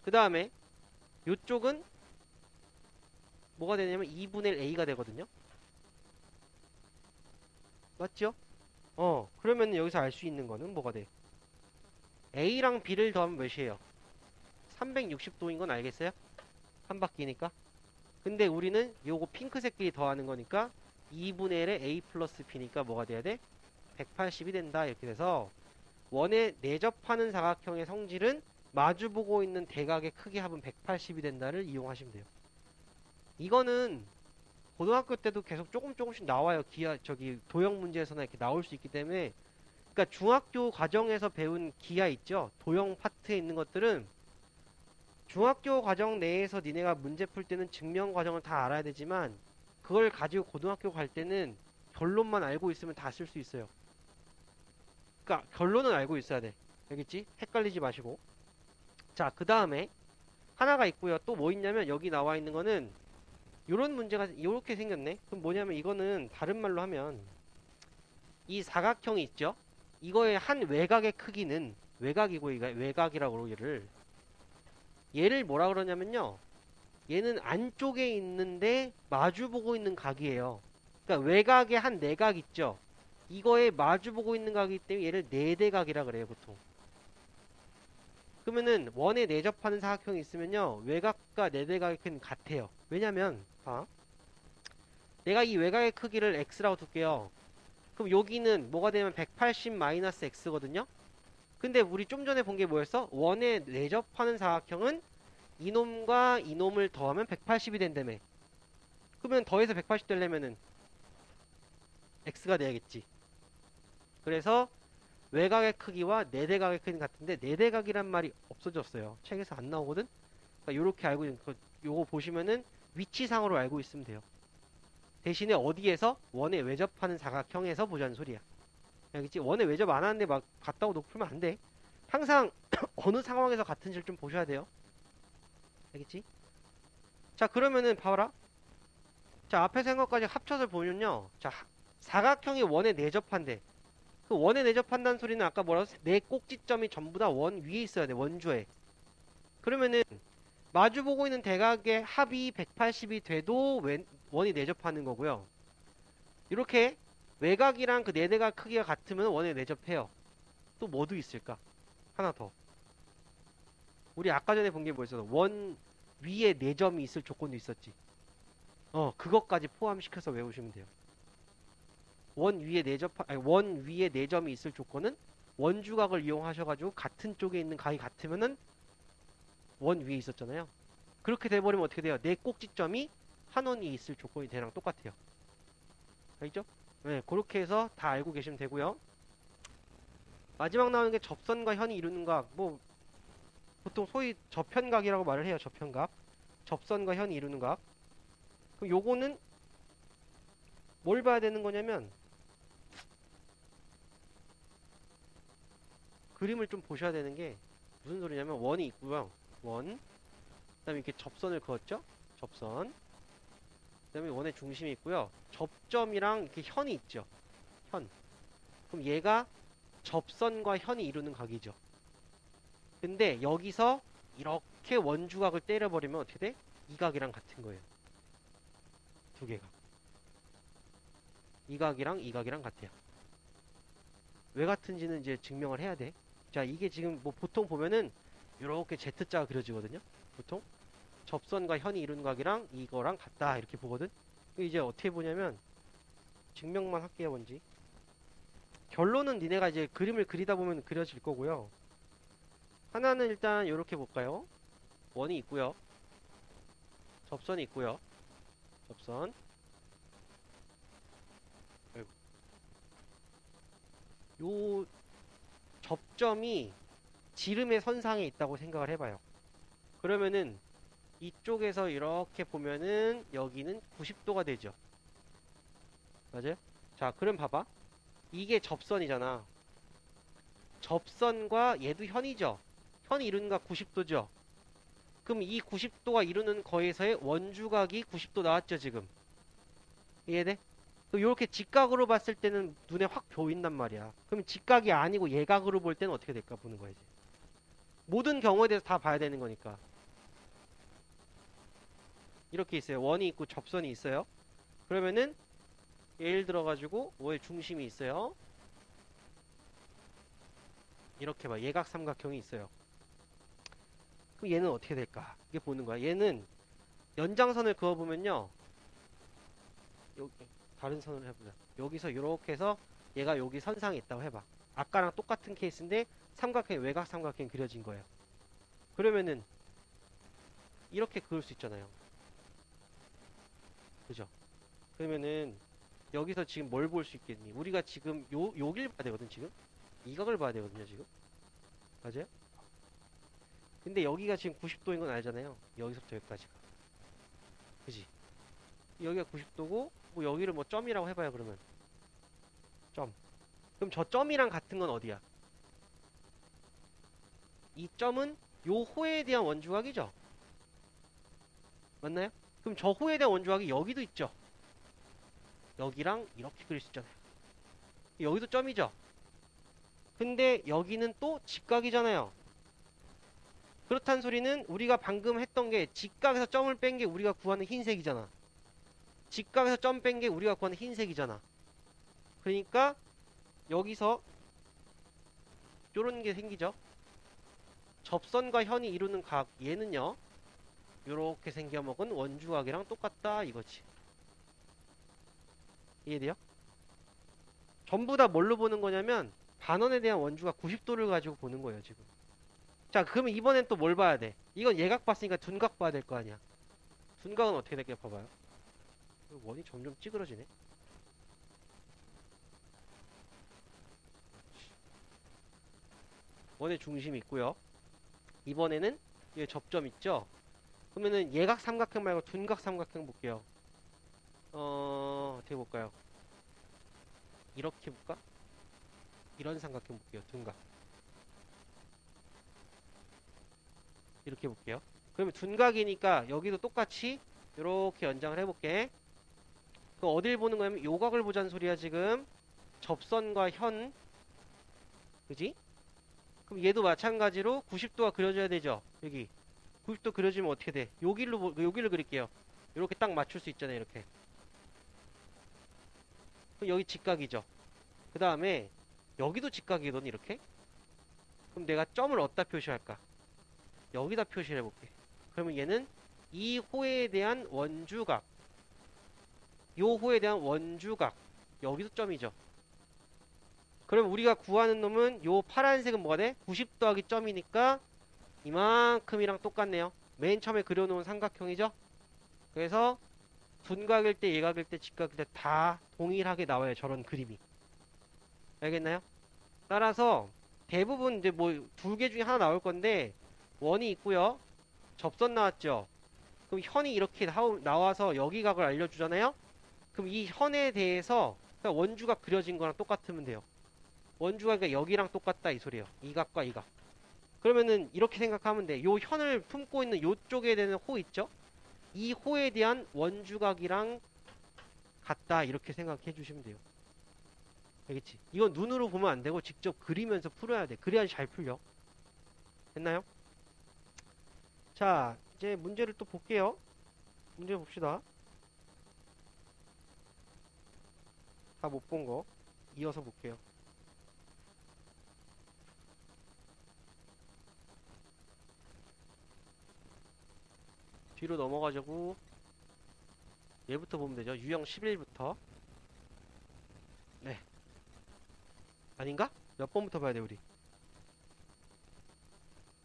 그 다음에 요쪽은 뭐가 되냐면 2분의 1 A가 되거든요. 맞죠? 그러면 여기서 알 수 있는 거는 뭐가 돼? A랑 B를 더하면 몇이에요? 360도인 건 알겠어요? 한 바퀴니까. 근데 우리는 요거 핑크색끼리 더하는 거니까 2분의 1에 A 플러스 B니까 뭐가 돼야 돼? 180이 된다. 이렇게 돼서 원에 내접하는 사각형의 성질은 마주보고 있는 대각의 크기 합은 180이 된다를 이용하시면 돼요. 이거는 고등학교 때도 계속 조금씩 나와요. 도형 문제에서나 이렇게 나올 수 있기 때문에. 그러니까 중학교 과정에서 배운 기하 있죠? 도형 파트에 있는 것들은 중학교 과정 내에서 니네가 문제 풀 때는 증명 과정을 다 알아야 되지만 그걸 가지고 고등학교 갈 때는 결론만 알고 있으면 다 쓸 수 있어요. 그러니까 결론은 알고 있어야 돼. 알겠지? 헷갈리지 마시고. 자, 그 다음에 하나가 있고요. 또 뭐 있냐면 여기 나와 있는 거는 요런 문제가 이렇게 생겼네. 그럼 뭐냐면 이거는 다른 말로 하면 이 사각형이 있죠? 이거의 한 외곽의 크기는 외곽이고 이거 외곽이라고 그러고 얘를 뭐라 그러냐면요. 얘는 안쪽에 있는데 마주보고 있는 각이에요. 그러니까 외곽의 한 내각 있죠? 이거에 마주보고 있는 각이기 때문에 얘를 네대각이라 그래요, 보통. 그러면은 원에 내접하는 사각형이 있으면요. 외곽과 네대각의 크기는 같아요. 왜냐면 내가 이 외곽의 크기를 x라고 둘게요. 그럼 여기는 뭐가 되면 180 마이너스 x거든요? 근데 우리 좀 전에 본 게 뭐였어? 원에 내접하는 사각형은 이놈과 이놈을 더하면 180이 된다며. 그러면 더해서 180 되려면은 x가 돼야겠지. 그래서 외곽의 크기와 내대각의 크기는 같은데 내대각이란 말이 없어졌어요. 책에서 안 나오거든? 그러니까 요렇게 알고 있는 요거 보시면은 위치상으로 알고 있으면 돼요. 대신에 어디에서? 원에 외접하는 사각형에서 보자는 소리야. 알겠지? 원에 외접 안 하는데 막 같다고 놓고 풀면 안 돼. 항상 어느 상황에서 같은지를 좀 보셔야 돼요. 알겠지? 자, 그러면은 봐라. 자, 앞에서 한 것까지 합쳐서 보면요. 자, 사각형이 원에 내접한대. 그 원에 내접한다는 소리는 아까 뭐라고 했어? 네 꼭지점이 전부 다 원 위에 있어야 돼. 원주에. 그러면은 마주보고 있는 대각의 합이 180이 돼도 원이 내접하는 거고요. 이렇게 외곽이랑 그 네대각 크기가 같으면 원에 내접해요. 또 뭐도 있을까? 하나 더. 우리 아까 전에 본 게 뭐였어? 원 위에 네 점이 있을 조건도 있었지. 그것까지 포함시켜서 외우시면 돼요. 원 위에 네 점이 있을 조건은 원주각을 이용하셔가지고 같은 쪽에 있는 각이 같으면은 원 위에 있었잖아요. 그렇게 돼버리면 어떻게 돼요? 네 꼭지점이 한 원 위에 있을 조건이 되랑 똑같아요. 알겠죠? 네, 그렇게 해서 다 알고 계시면 되고요. 마지막 나오는 게 접선과 현이 이루는 각. 뭐 보통 소위 저편각이라고 말을 해요. 저편각. 접선과 현이 이루는 각. 그럼 요거는 뭘 봐야 되는 거냐면 그림을 좀 보셔야 되는 게 무슨 소리냐면 원이 있고요. 원. 그다음에 이렇게 접선을 그었죠? 접선. 그다음에 원의 중심이 있고요. 접점이랑 이렇게 현이 있죠. 현. 그럼 얘가 접선과 현이 이루는 각이죠. 근데 여기서 이렇게 원주각을 때려버리면 어떻게 돼? 이 각이랑 같은 거예요. 두 개가. 이 각이랑 이 각이랑 같아요. 왜 같은지는 이제 증명을 해야 돼. 자, 이게 지금 뭐 보통 보면은 이렇게 Z자가 그려지거든요. 보통 접선과 현이 이루는 각이랑 이거랑 같다 이렇게 보거든. 이제 어떻게 보냐면 증명만 할게요. 뭔지. 결론은 니네가 이제 그림을 그리다 보면 그려질 거고요. 하나는 일단 이렇게 볼까요? 원이 있고요. 접선이 있고요. 접선. 아이고. 요 접점이 지름의 선상에 있다고 생각을 해봐요. 그러면은 이쪽에서 이렇게 보면은 여기는 90도가 되죠. 맞아요? 자, 그럼 봐봐. 이게 접선이잖아. 접선과 얘도 현이죠. 현이 이루는 각 90도죠. 그럼 이 90도가 이루는 거에서의 원주각이 90도 나왔죠, 지금. 이해돼? 이렇게 직각으로 봤을 때는 눈에 확 보인단 말이야. 그럼 직각이 아니고 예각으로 볼 때는 어떻게 될까 보는 거야, 이제. 모든 경우에 대해서 다 봐야 되는 거니까. 이렇게 있어요. 원이 있고 접선이 있어요. 그러면은 예를 들어가지고 뭐의 중심이 있어요. 이렇게 봐. 예각 삼각형이 있어요. 그럼 얘는 어떻게 될까? 이게 보는 거야. 얘는 연장선을 그어보면요. 여기 다른 선을 해보자. 여기서 이렇게 해서 얘가 여기 선상에 있다고 해봐. 아까랑 똑같은 케이스인데 삼각형, 외곽 삼각형이 그려진 거예요. 그러면은 이렇게 그을 수 있잖아요. 그죠? 그러면은 여기서 지금 뭘 볼 수 있겠니? 우리가 지금 여길 봐야 되거든, 지금. 이 각을 봐야 되거든요, 지금. 맞아요? 근데 여기가 지금 90도인 건 알잖아요. 여기서부터 여기까지가. 그지? 여기가 90도고, 뭐 여기를 뭐 점이라고 해봐요, 그러면. 점. 그럼 저 점이랑 같은 건 어디야? 이 점은 요 호에 대한 원주각이죠? 맞나요? 그럼 저 호에 대한 원주각이 여기도 있죠? 여기랑 이렇게 그릴 수 있잖아요. 여기도 점이죠? 근데 여기는 또 직각이잖아요. 그렇다는 소리는 우리가 방금 했던 게 직각에서 점을 뺀 게 우리가 구하는 흰색이잖아. 직각에서 점 뺀 게 우리가 구하는 흰색이잖아. 그러니까 여기서 요런 게 생기죠. 접선과 현이 이루는 각 얘는요. 요렇게 생겨먹은 원주각이랑 똑같다 이거지. 이해돼요? 전부 다 뭘로 보는 거냐면 반원에 대한 원주각 90도를 가지고 보는 거예요 지금. 자, 그러면 이번엔 또 뭘 봐야 돼? 이건 예각 봤으니까 둔각 봐야 될 거 아니야. 둔각은 어떻게 될까 봐봐요. 원이 점점 찌그러지네. 원의 중심이 있고요. 이번에는 여기 접점 있죠? 그러면은 예각 삼각형 말고 둔각 삼각형 볼게요. 어떻게 볼까요? 이렇게 볼까? 이런 삼각형 볼게요. 둔각. 이렇게 볼게요. 그러면 둔각이니까 여기도 똑같이 이렇게 연장을 해볼게. 그럼 어딜 보는 거냐면 요각을 보자는 소리야 지금. 접선과 현. 그지? 그럼 얘도 마찬가지로 90도가 그려져야 되죠. 여기 90도 그려지면 어떻게 돼? 여기를 그릴게요. 이렇게 딱 맞출 수 있잖아요. 이렇게. 그럼 여기 직각이죠. 그 다음에 여기도 직각이거든. 이렇게. 그럼 내가 점을 어디다 표시할까? 여기다 표시를 해볼게. 그러면 얘는 이 호에 대한 원주각, 요 호에 대한 원주각, 여기도 점이죠. 그럼 우리가 구하는 놈은 요 파란색은 뭐가 돼? 90 더하기 점이니까 이만큼이랑 똑같네요. 맨 처음에 그려놓은 삼각형이죠. 그래서 둔각일 때, 예각일 때, 직각일 때 다 동일하게 나와요. 저런 그림이. 알겠나요? 따라서 대부분 이제 뭐 두 개 중에 하나 나올 건데 원이 있고요. 접선 나왔죠. 그럼 현이 이렇게 나와서 여기 각을 알려주잖아요. 그럼 이 현에 대해서 그냥 원주각 그려진 거랑 똑같으면 돼요. 원주각이 여기랑 똑같다 이 소리예요. 이 각과 이 각. 그러면은 이렇게 생각하면 돼. 요 현을 품고 있는 요쪽에 되는 호 있죠? 이 호에 대한 원주각이랑 같다 이렇게 생각해 주시면 돼요. 알겠지? 이건 눈으로 보면 안 되고 직접 그리면서 풀어야 돼. 그래야지 잘 풀려. 됐나요? 자, 이제 문제를 또 볼게요. 문제 봅시다. 다 못 본 거 이어서 볼게요. 뒤로 넘어가지고 얘부터 보면 되죠. 유형 11부터. 네. 아닌가? 몇 번부터 봐야 돼, 우리?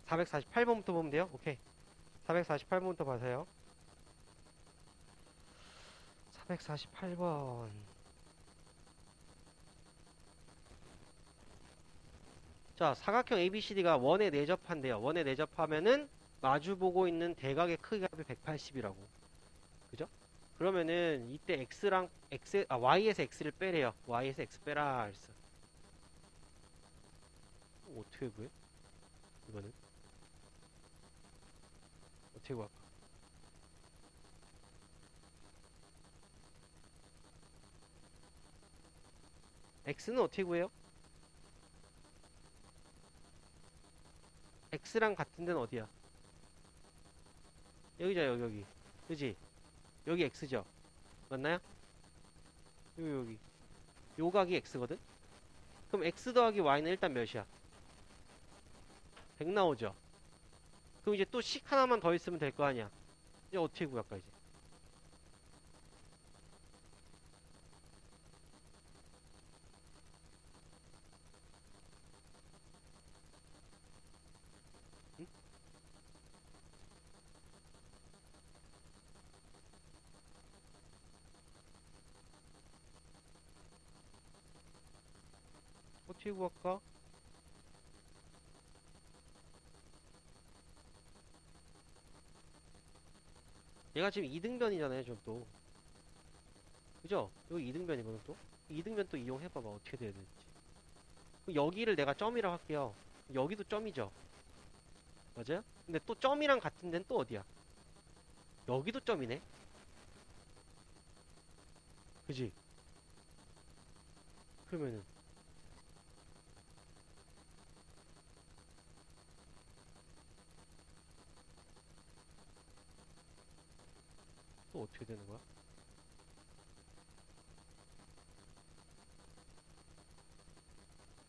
448번부터 보면 돼요? 오케이. 448번부터 봐세요. 448번. 자, 사각형 ABCD가 원에 내접한대요. 원에 내접하면은 마주보고 있는 대각의 크기가 180이라고. 그죠? 그러면은 이때 X랑 Y에서 X를 빼래요. Y에서 X 빼라. 그랬어. 어떻게 구해? 이거는? 어떻게 구할까? X는 어떻게 구해요? X랑 같은 데는 어디야? 여기죠, 여기. 그지? 여기 X죠? 맞나요? 여기. 요 각이 X거든? 그럼 X 더하기 Y는 일단 몇이야? 100 나오죠? 그럼 이제 또 식 하나만 더 있으면 될 거 아니야? 이제 어떻게 구할까, 이제? 응? 어떻게 구할까? 얘가 지금 2등변이잖아요, 좀 또. 그죠? 여기 2등변이거든, 또? 2등변 또 이용해봐봐, 어떻게 돼야 되는지. 그럼 여기를 내가 점이라고 할게요. 여기도 점이죠? 맞아요? 근데 또 점이랑 같은 데는 또 어디야? 여기도 점이네? 그지? 그러면은, 또 어떻게 되는 거야?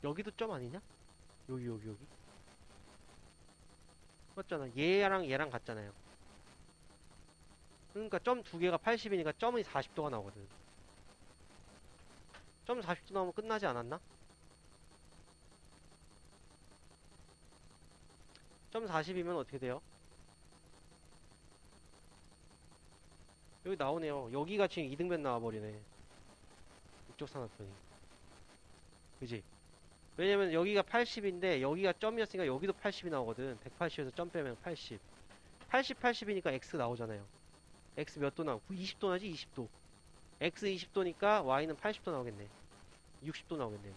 여기도 점 아니냐? 여기. 맞잖아. 얘랑 얘랑 같잖아요. 그러니까 점 두 개가 80이니까 점이 40도가 나오거든. 점 40도 나오면 끝나지 않았나? 점 40이면 어떻게 돼요? 여기 나오네요. 여기가 지금 2등변 나와버리네. 이쪽 삼각형이. 그지? 왜냐면 여기가 80인데 여기가 점이었으니까 여기도 80이 나오거든. 180에서 점 빼면 80. 80이니까 X 나오잖아요. X 몇 도 나오고? 20도 나지? 20도. X 20도니까 Y는 80도 나오겠네. 60도 나오겠네.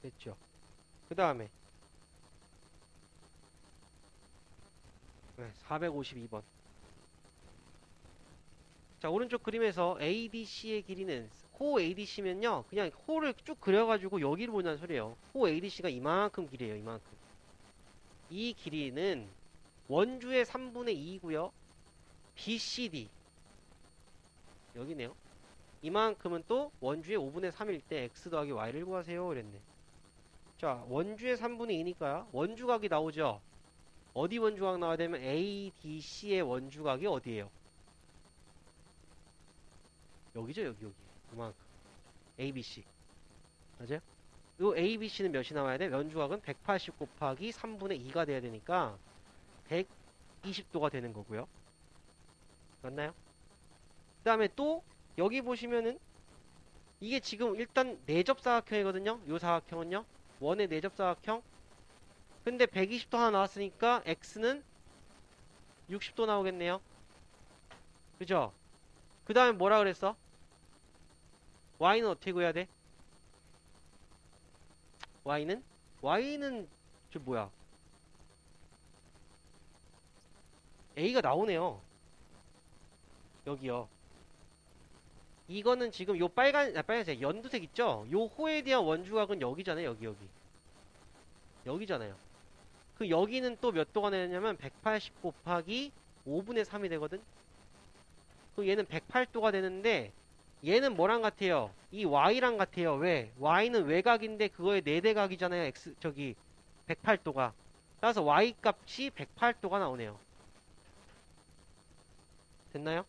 됐죠. 그 다음에 452번. 자, 오른쪽 그림에서 ADC의 길이는, 호 ADC면요 그냥 호를 쭉 그려가지고 여기를 보자는 소리예요. 호 ADC가 이만큼 길이에요. 이만큼. 이 길이는 원주의 3분의 2이고요 BCD 여기네요. 이만큼은 또 원주의 5분의 3일 때 x 더하기 y를 구하세요 그랬네. 자, 원주의 3분의 2니까 원주각이 나오죠. 어디 원주각 나와야 되면 ADC의 원주각이 어디예요? 여기죠. 여기 이만큼. ABC 맞아요? 요 ABC는 몇이 나와야 돼? 원주각은 180 곱하기 3분의 2가 돼야 되니까 120도가 되는 거고요. 맞나요? 그 다음에 또 여기 보시면은 이게 지금 일단 내접사각형이거든요. 요 사각형은요. 원의 내접사각형. 근데 120도 하나 나왔으니까 x는 60도 나오겠네요. 그죠? 그 다음에 뭐라 그랬어? y는 어떻게 구해야 돼? y는 저 뭐야? a가 나오네요. 여기요. 이거는 지금 요 빨간색 연두색 있죠? 요 호에 대한 원주각은 여기잖아요. 여기. 여기잖아요. 그 여기는 또 몇 도가 되냐면 180 곱하기 5분의 3이 되거든? 그 얘는 108도가 되는데 얘는 뭐랑 같아요? 이 y랑 같아요. 왜? y는 외곽인데 그거의 4대각이잖아요. x 저기 108도가. 따라서 y 값이 108도가 나오네요. 됐나요?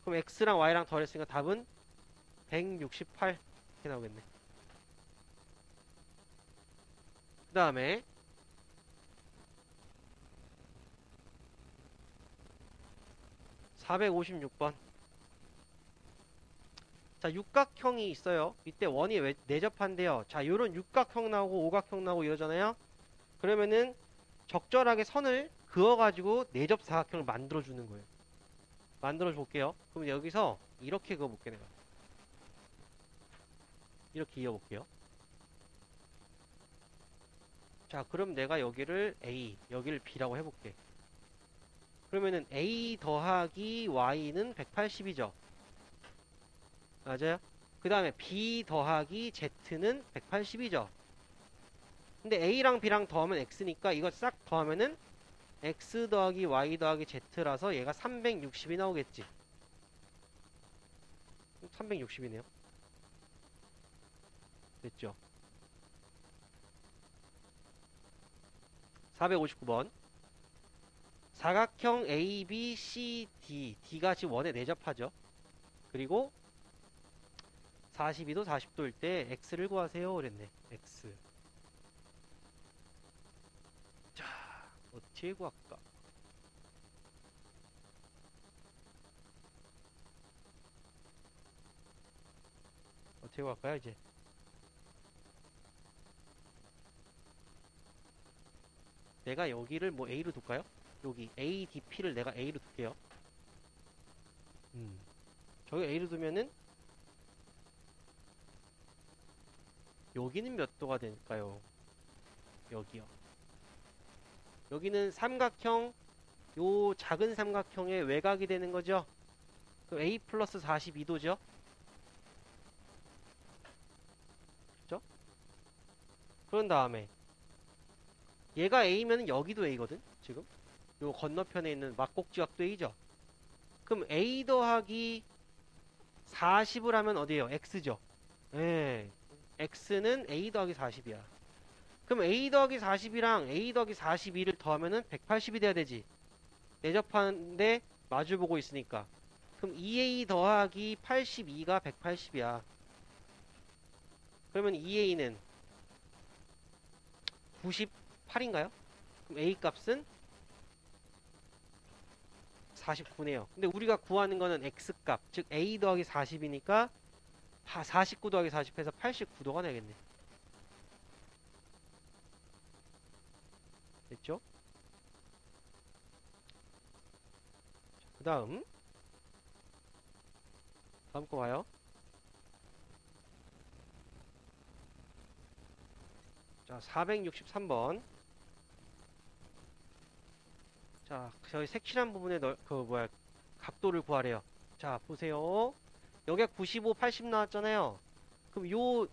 그럼 x랑 y랑 더했으니까 답은 168 이렇게 나오겠네. 그 다음에 456번. 자, 육각형이 있어요. 이때 원이 왜 내접한대요. 자, 요런 육각형 나오고 오각형 나오고 이러잖아요. 그러면은 적절하게 선을 그어가지고 내접 사각형을 만들어주는 거예요. 만들어 볼게요. 그럼 여기서 이렇게 그어볼게 내가. 이렇게 이어볼게요. 자, 그럼 내가 여기를 A, 여기를 B라고 해볼게. 그러면은 A 더하기 Y는 180이죠. 맞아요? 그 다음에 B 더하기 Z는 180이죠. 근데 A랑 B랑 더하면 X니까 이거 싹 더하면은 X 더하기 Y 더하기 Z라서 얘가 360이 나오겠지. 360이네요. 됐죠? 459번. 사각형 A, B, C, D. D가 지금 원에 내접하죠. 그리고 42도 40도일 때 X를 구하세요. 그랬네. X. 자, 어떻게 구할까? 어떻게 구할까요, 이제? 내가 여기를 뭐 A로 둘까요? 여기 A, D, P를 내가 A로 둘게요. 저기 A로 두면은 여기는 몇 도가 될까요? 여기요. 여기는 삼각형, 요 작은 삼각형의 외곽이 되는 거죠. 그럼 A 플러스 42도죠. 그죠? 그런 다음에 얘가 A면 여기도 A거든. 지금 요 건너편에 있는 막곡지각도 A죠. 그럼 A 더하기 40을 하면 어디에요? X죠. 예. X는 A 더하기 40이야. 그럼 A 더하기 40이랑 A 더하기 42를 더하면은 180이 돼야 되지. 내접하는데 마주보고 있으니까. 그럼 2A 더하기 82가 180이야. 그러면 2A는 98인가요? 그럼 A 값은 49네요. 근데 우리가 구하는 거는 X 값, 즉 A 더하기 40이니까 49 더하기 40해서 89도가 되겠네. 됐죠? 그 다음 거 봐요. 자, 463번. 자, 저희 색칠한 부분에 각도를 구하래요. 자, 보세요. 여기가 95, 80 나왔잖아요. 그럼 요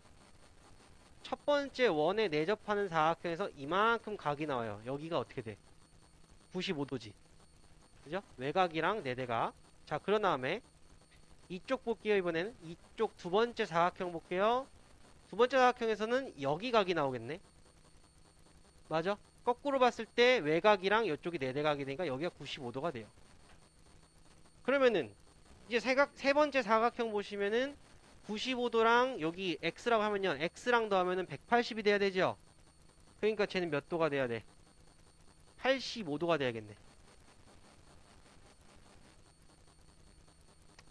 첫 번째 원에 내접하는 사각형에서 이만큼 각이 나와요. 여기가 어떻게 돼? 95도지. 그죠? 외곽이랑 내대각. 자, 그런 다음에 이쪽 볼게요. 이번에는 이쪽 두 번째 사각형 볼게요. 두 번째 사각형에서는 여기 각이 나오겠네. 맞아? 거꾸로 봤을 때 외곽이랑 이쪽이 내대각이 되니까 여기가 95도가 돼요. 그러면은 이제 세 번째 사각형 보시면은 95도랑 여기 x라고 하면요. x랑 더하면은 180이 돼야 되죠. 그러니까 쟤는 몇 도가 돼야 돼? 85도가 돼야겠네.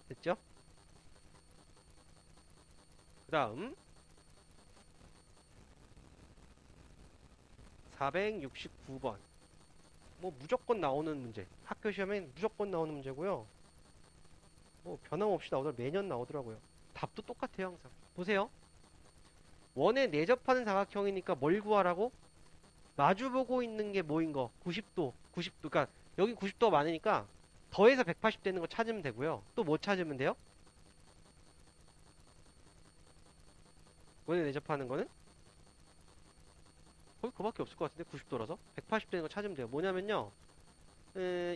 됐죠? 그 다음 469번. 뭐 무조건 나오는 문제. 학교 시험엔 무조건 나오는 문제고요. 뭐 변함없이 매년 나오더라고요. 답도 똑같아요, 항상. 보세요. 원에 내접하는 사각형이니까 뭘 구하라고? 마주보고 있는 게 뭐인 거? 90도. 90도. 그러니까 여기 90도가 많으니까 더해서 180 되는 거 찾으면 되고요. 또 뭐 찾으면 돼요? 원에 내접하는 거는? 거의 그거밖에 없을 것 같은데 90도라서 180 되는 거 찾으면 돼요. 뭐냐면요.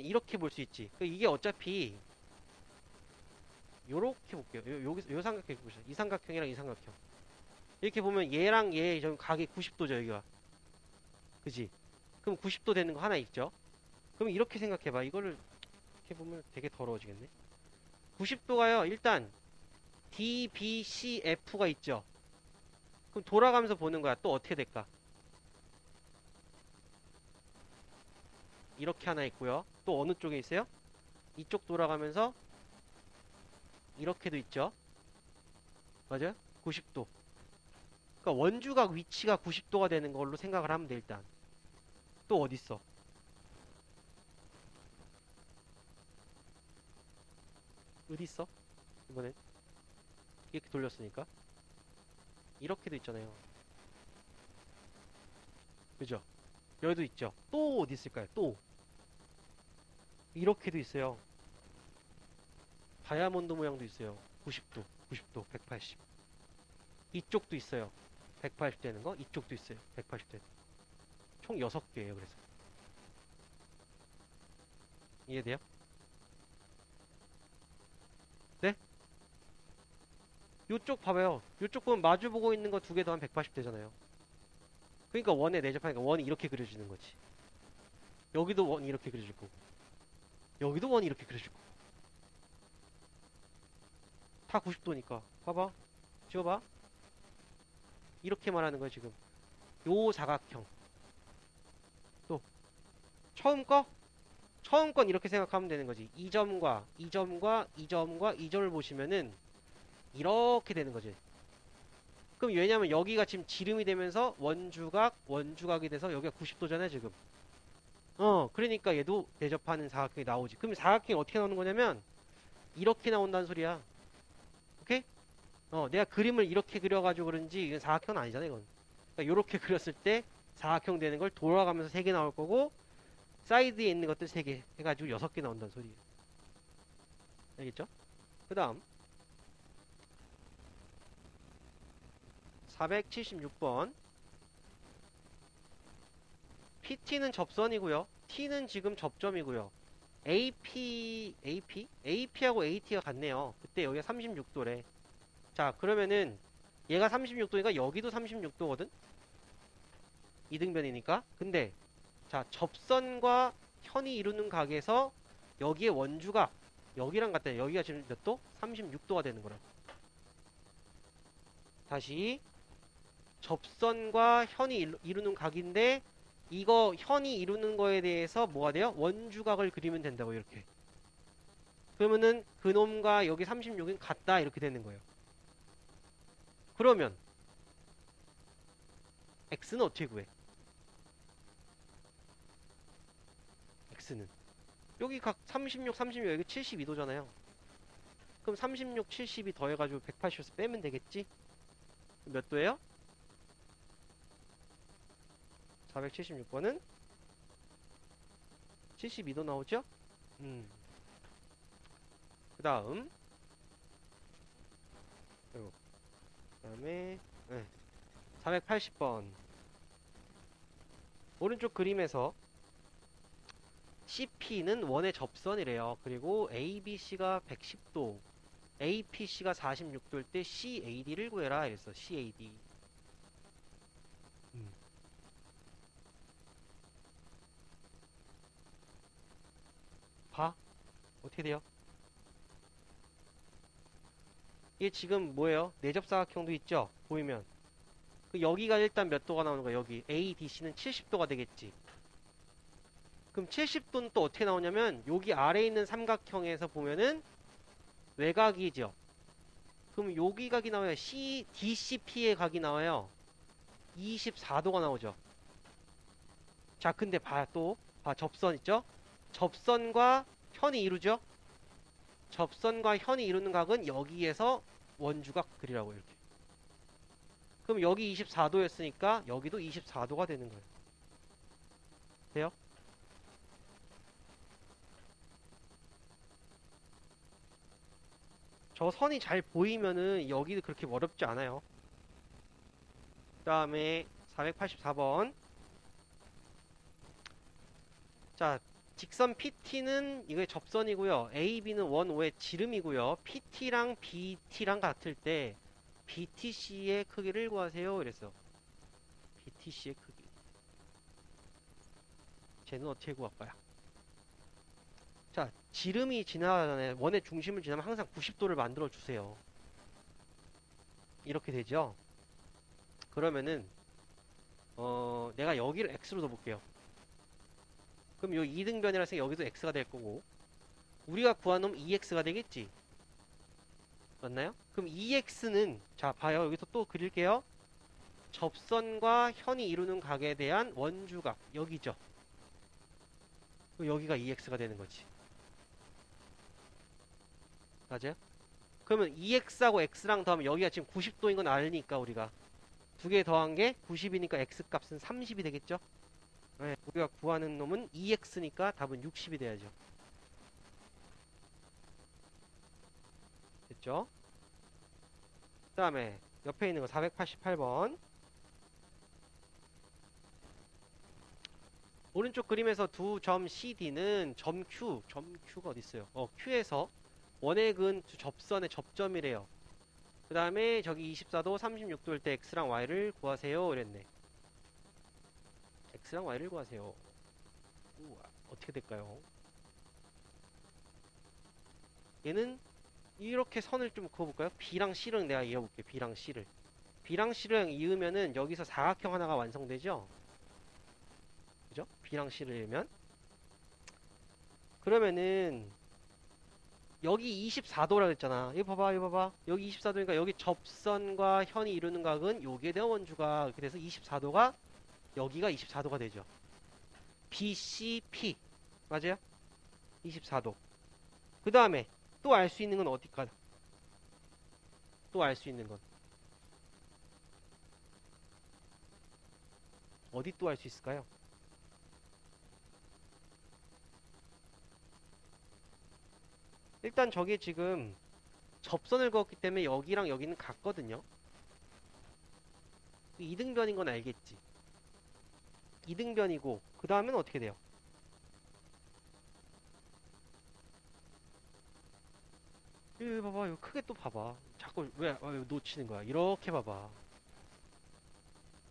이렇게 볼 수 있지. 이게 어차피 요렇게 볼게요. 요 삼각형 보세요. 이 삼각형이랑 이 삼각형. 이렇게 보면 얘랑 얘 좀 각이 90도죠, 여기가. 그지? 그럼 90도 되는 거 하나 있죠? 그럼 이렇게 생각해봐. 이거를 이렇게 보면 되게 더러워지겠네. 90도가요, 일단 D, B, C, F가 있죠? 그럼 돌아가면서 보는 거야. 또 어떻게 될까? 이렇게 하나 있고요. 또 어느 쪽에 있어요? 이쪽 돌아가면서 이렇게도 있죠? 맞아요? 90도. 그러니까 원주각 위치가 90도가 되는 걸로 생각을 하면 돼, 일단. 또 어딨어? 어디 있어? 이번엔 이렇게 돌렸으니까 이렇게도 있잖아요. 그죠? 여기도 있죠. 또 어디 있을까요? 또 이렇게도 있어요. 다이아몬드 모양도 있어요. 90도, 90도, 180. 이쪽도 있어요. 180 되는 거. 이쪽도 있어요. 180 되는 거. 총 6개예요. 그래서 이해돼요? 네? 요쪽 봐봐요. 요쪽 보면 마주보고 있는 거 두 개 더하면 180 되잖아요. 그러니까 원에 내접하니까 원이 이렇게 그려지는 거지. 여기도 원이 이렇게 그려질 거고 여기도 원이 이렇게 그려질 거고 다 90도니까 봐봐. 지워봐. 이렇게 말하는 거야 지금. 요 사각형. 또 처음 거? 처음 건 이렇게 생각하면 되는 거지. 이 점과 이 점과 이 점과 이 점을 보시면은 이렇게 되는 거지. 그럼 왜냐면 여기가 지금 지름이 되면서 원주각이 돼서 여기가 90도잖아요, 지금. 그러니까 얘도 대접하는 사각형이 나오지. 그럼 사각형이 어떻게 나오는 거냐면 이렇게 나온다는 소리야. 오케이? 내가 그림을 이렇게 그려가지고 그런지 이건 사각형은 아니잖아, 이건. 그러니까 이렇게 그렸을 때 사각형 되는 걸 돌아가면서 3개 나올 거고 사이드에 있는 것들 3개 해가지고 6개 나온다는 소리예요. 알겠죠? 그 다음 476번. PT는 접선이고요. T는 지금 접점이고요. AP하고 AT가 같네요. 그때 여기가 36도래. 자, 그러면은 얘가 36도니까 여기도 36도거든? 이등변이니까. 근데 자, 접선과 현이 이루는 각에서 여기에 원주각 여기랑 같다. 여기가 지금 몇 도? 36도가 되는 거라. 다시 접선과 현이 이루는 각인데 이거 현이 이루는 거에 대해서 뭐가 돼요? 원주각을 그리면 된다고 이렇게. 그러면은 그놈과 여기 36은 같다 이렇게 되는 거예요. 그러면 x는 어떻게 구해? x는 여기 각 36, 36 여기 72도잖아요. 그럼 36, 72 더해가지고 180에서 빼면 되겠지? 몇 도예요? 476번은 72도 나오죠? 그 다음 그 다음에 480번 오른쪽 그림에서 CP는 원의 접선이래요. 그리고 ABC가 110도, APC가 46도일 때 CAD를 구해라 이랬어. CAD. 봐. 어떻게 돼요? 이게 지금 뭐예요? 내접사각형도 있죠? 보이면. 그 여기가 일단 몇 도가 나오는 거야? 여기 ADC는 70도가 되겠지. 그럼 70도는 또 어떻게 나오냐면 여기 아래에 있는 삼각형에서 보면은 외곽이죠. 그럼 여기 각이 나와요. DCP의 각이 나와요. 24도가 나오죠. 자, 근데 봐, 또. 봐, 접선 있죠? 접선과 현이 이루죠? 접선과 현이 이루는 각은 여기에서 원주각 그리라고 이렇게. 그럼 여기 24도였으니까 여기도 24도가 되는 거예요. 돼요? 저 선이 잘 보이면은 여기도 그렇게 어렵지 않아요. 그 다음에 484번. 자, 직선 PT는 이게 접선이고요. AB는 원, 오의 지름이고요. PT랑 BT랑 같을 때 BTC의 크기를 구하세요. 이랬어. BTC의 크기. 쟤는 어떻게 구할 거야? 자, 지름이 지나가잖아요. 원의 중심을 지나면 항상 90도를 만들어 주세요. 이렇게 되죠? 그러면은 내가 여기를 x로 넣어볼게요. 그럼 요 2등변이라서 여기도 x가 될 거고 우리가 구한 놈 2x가 되겠지? 맞나요? 그럼 2x는 자 봐요. 여기서 또 그릴게요. 접선과 현이 이루는 각에 대한 원주각 여기죠. 여기가 2x가 되는 거지. 맞아요? 그러면 2x하고 x랑 더하면 여기가 지금 90도인 건 알니까 우리가 두 개 더한 게 90이니까 x 값은 30이 되겠죠? 네, 우리가 구하는 놈은 2x니까 답은 60이 돼야죠. 됐죠? 그 다음에 옆에 있는 거 488번. 오른쪽 그림에서 두 점 CD는 점 Q가 어디 있어요? Q에서 원의 근 두 접선의 접점이래요. 그 다음에 저기 24도, 36도일 때 X랑 Y를 구하세요. 이랬네. X랑 Y를 구하세요. 우와, 어떻게 될까요? 얘는 이렇게 선을 좀 그어볼까요? B랑 C를 내가 이어볼게. B랑 C를. B랑 C를 이으면은 여기서 사각형 하나가 완성되죠? 그죠? B랑 C를 이으면. 그러면은 여기 24도라 그랬잖아. 이거 봐봐, 이거 봐봐. 여기 24도니까 여기 접선과 현이 이루는 각은 요게 대한 원주가 이렇게 돼서 24도가 여기가 24도가 되죠. BCP 맞아요? 24도. 그 다음에 또 알 수 있는 건 어디까? 또 알 수 있는 건 어디 또 알 수 있을까요? 일단 저게 지금 접선을 그었기 때문에 여기랑 여기는 같거든요. 2등변인 건 알겠지. 2등변이고 그 다음엔 어떻게 돼요? 이거 봐봐. 이거 크게 또 봐봐. 자꾸 왜 놓치는 거야? 이렇게 봐봐.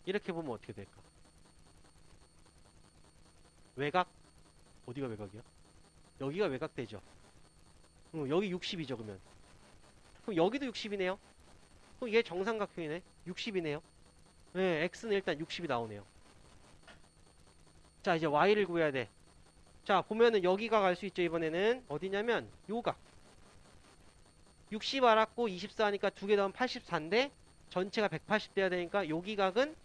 이렇게 보면 어떻게 될까? 외곽? 어디가 외곽이야? 여기가 외곽되죠. 여기 60이죠 그러면. 그럼 여기도 60이네요. 그럼 얘 정삼각형이네. 60이네요. 네, x는 일단 60이 나오네요. 자, 이제 y를 구해야 돼. 자, 보면은 여기가 갈 수 있죠. 이번에는 어디냐면 요각. 60 알았고 24 하니까 두 개 더하면 84인데 전체가 180 돼야 되니까 여기 각은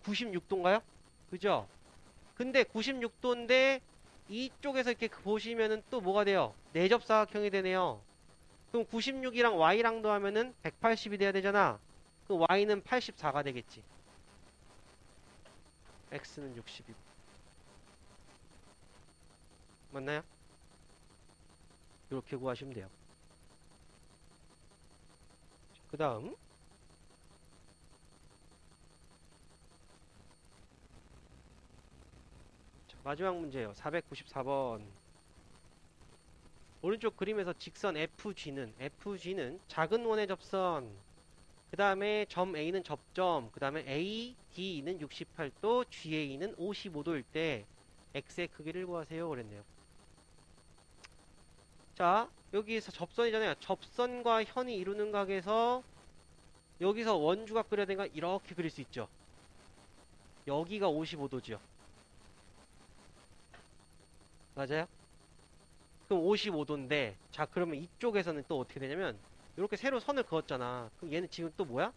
96도인가요? 그죠? 근데 96도인데 이쪽에서 이렇게 보시면은 또 뭐가 돼요? 내접사각형이 되네요. 그럼 96이랑 y랑 더하면은 180이 돼야 되잖아. 그럼 y는 84가 되겠지. x는 60이고. 맞나요? 이렇게 구하시면 돼요. 그 다음 마지막 문제예요. 494번. 오른쪽 그림에서 직선 FG는 작은 원의 접선, 그 다음에 점 A는 접점, 그 다음에 AD는 68도, GA는 55도일 때 X의 크기를 구하세요. 그랬네요. 자, 여기서 접선이잖아요. 접선과 현이 이루는 각에서 여기서 원주각 그려야 되니까 이렇게 그릴 수 있죠. 여기가 55도죠. 맞아요? 그럼 55도인데, 자, 그러면 이쪽에서는 또 어떻게 되냐면, 이렇게 세로 선을 그었잖아. 그럼 얘는 지금 또 뭐야?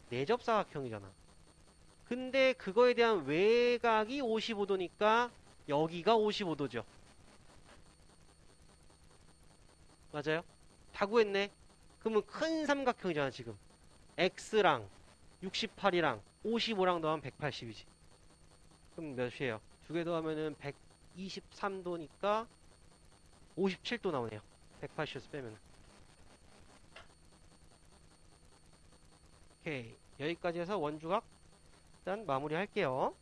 내접사각형이잖아. 근데 그거에 대한 외곽이 55도니까 여기가 55도죠. 맞아요? 다 구했네. 그러면 큰 삼각형이잖아, 지금. X랑 68이랑 55랑 더하면 180이지. 그럼 몇이에요? 두 개 더하면은 123도니까 57도 나오네요. 180에서 빼면. 오케이. 여기까지 해서 원주각 일단 마무리 할게요.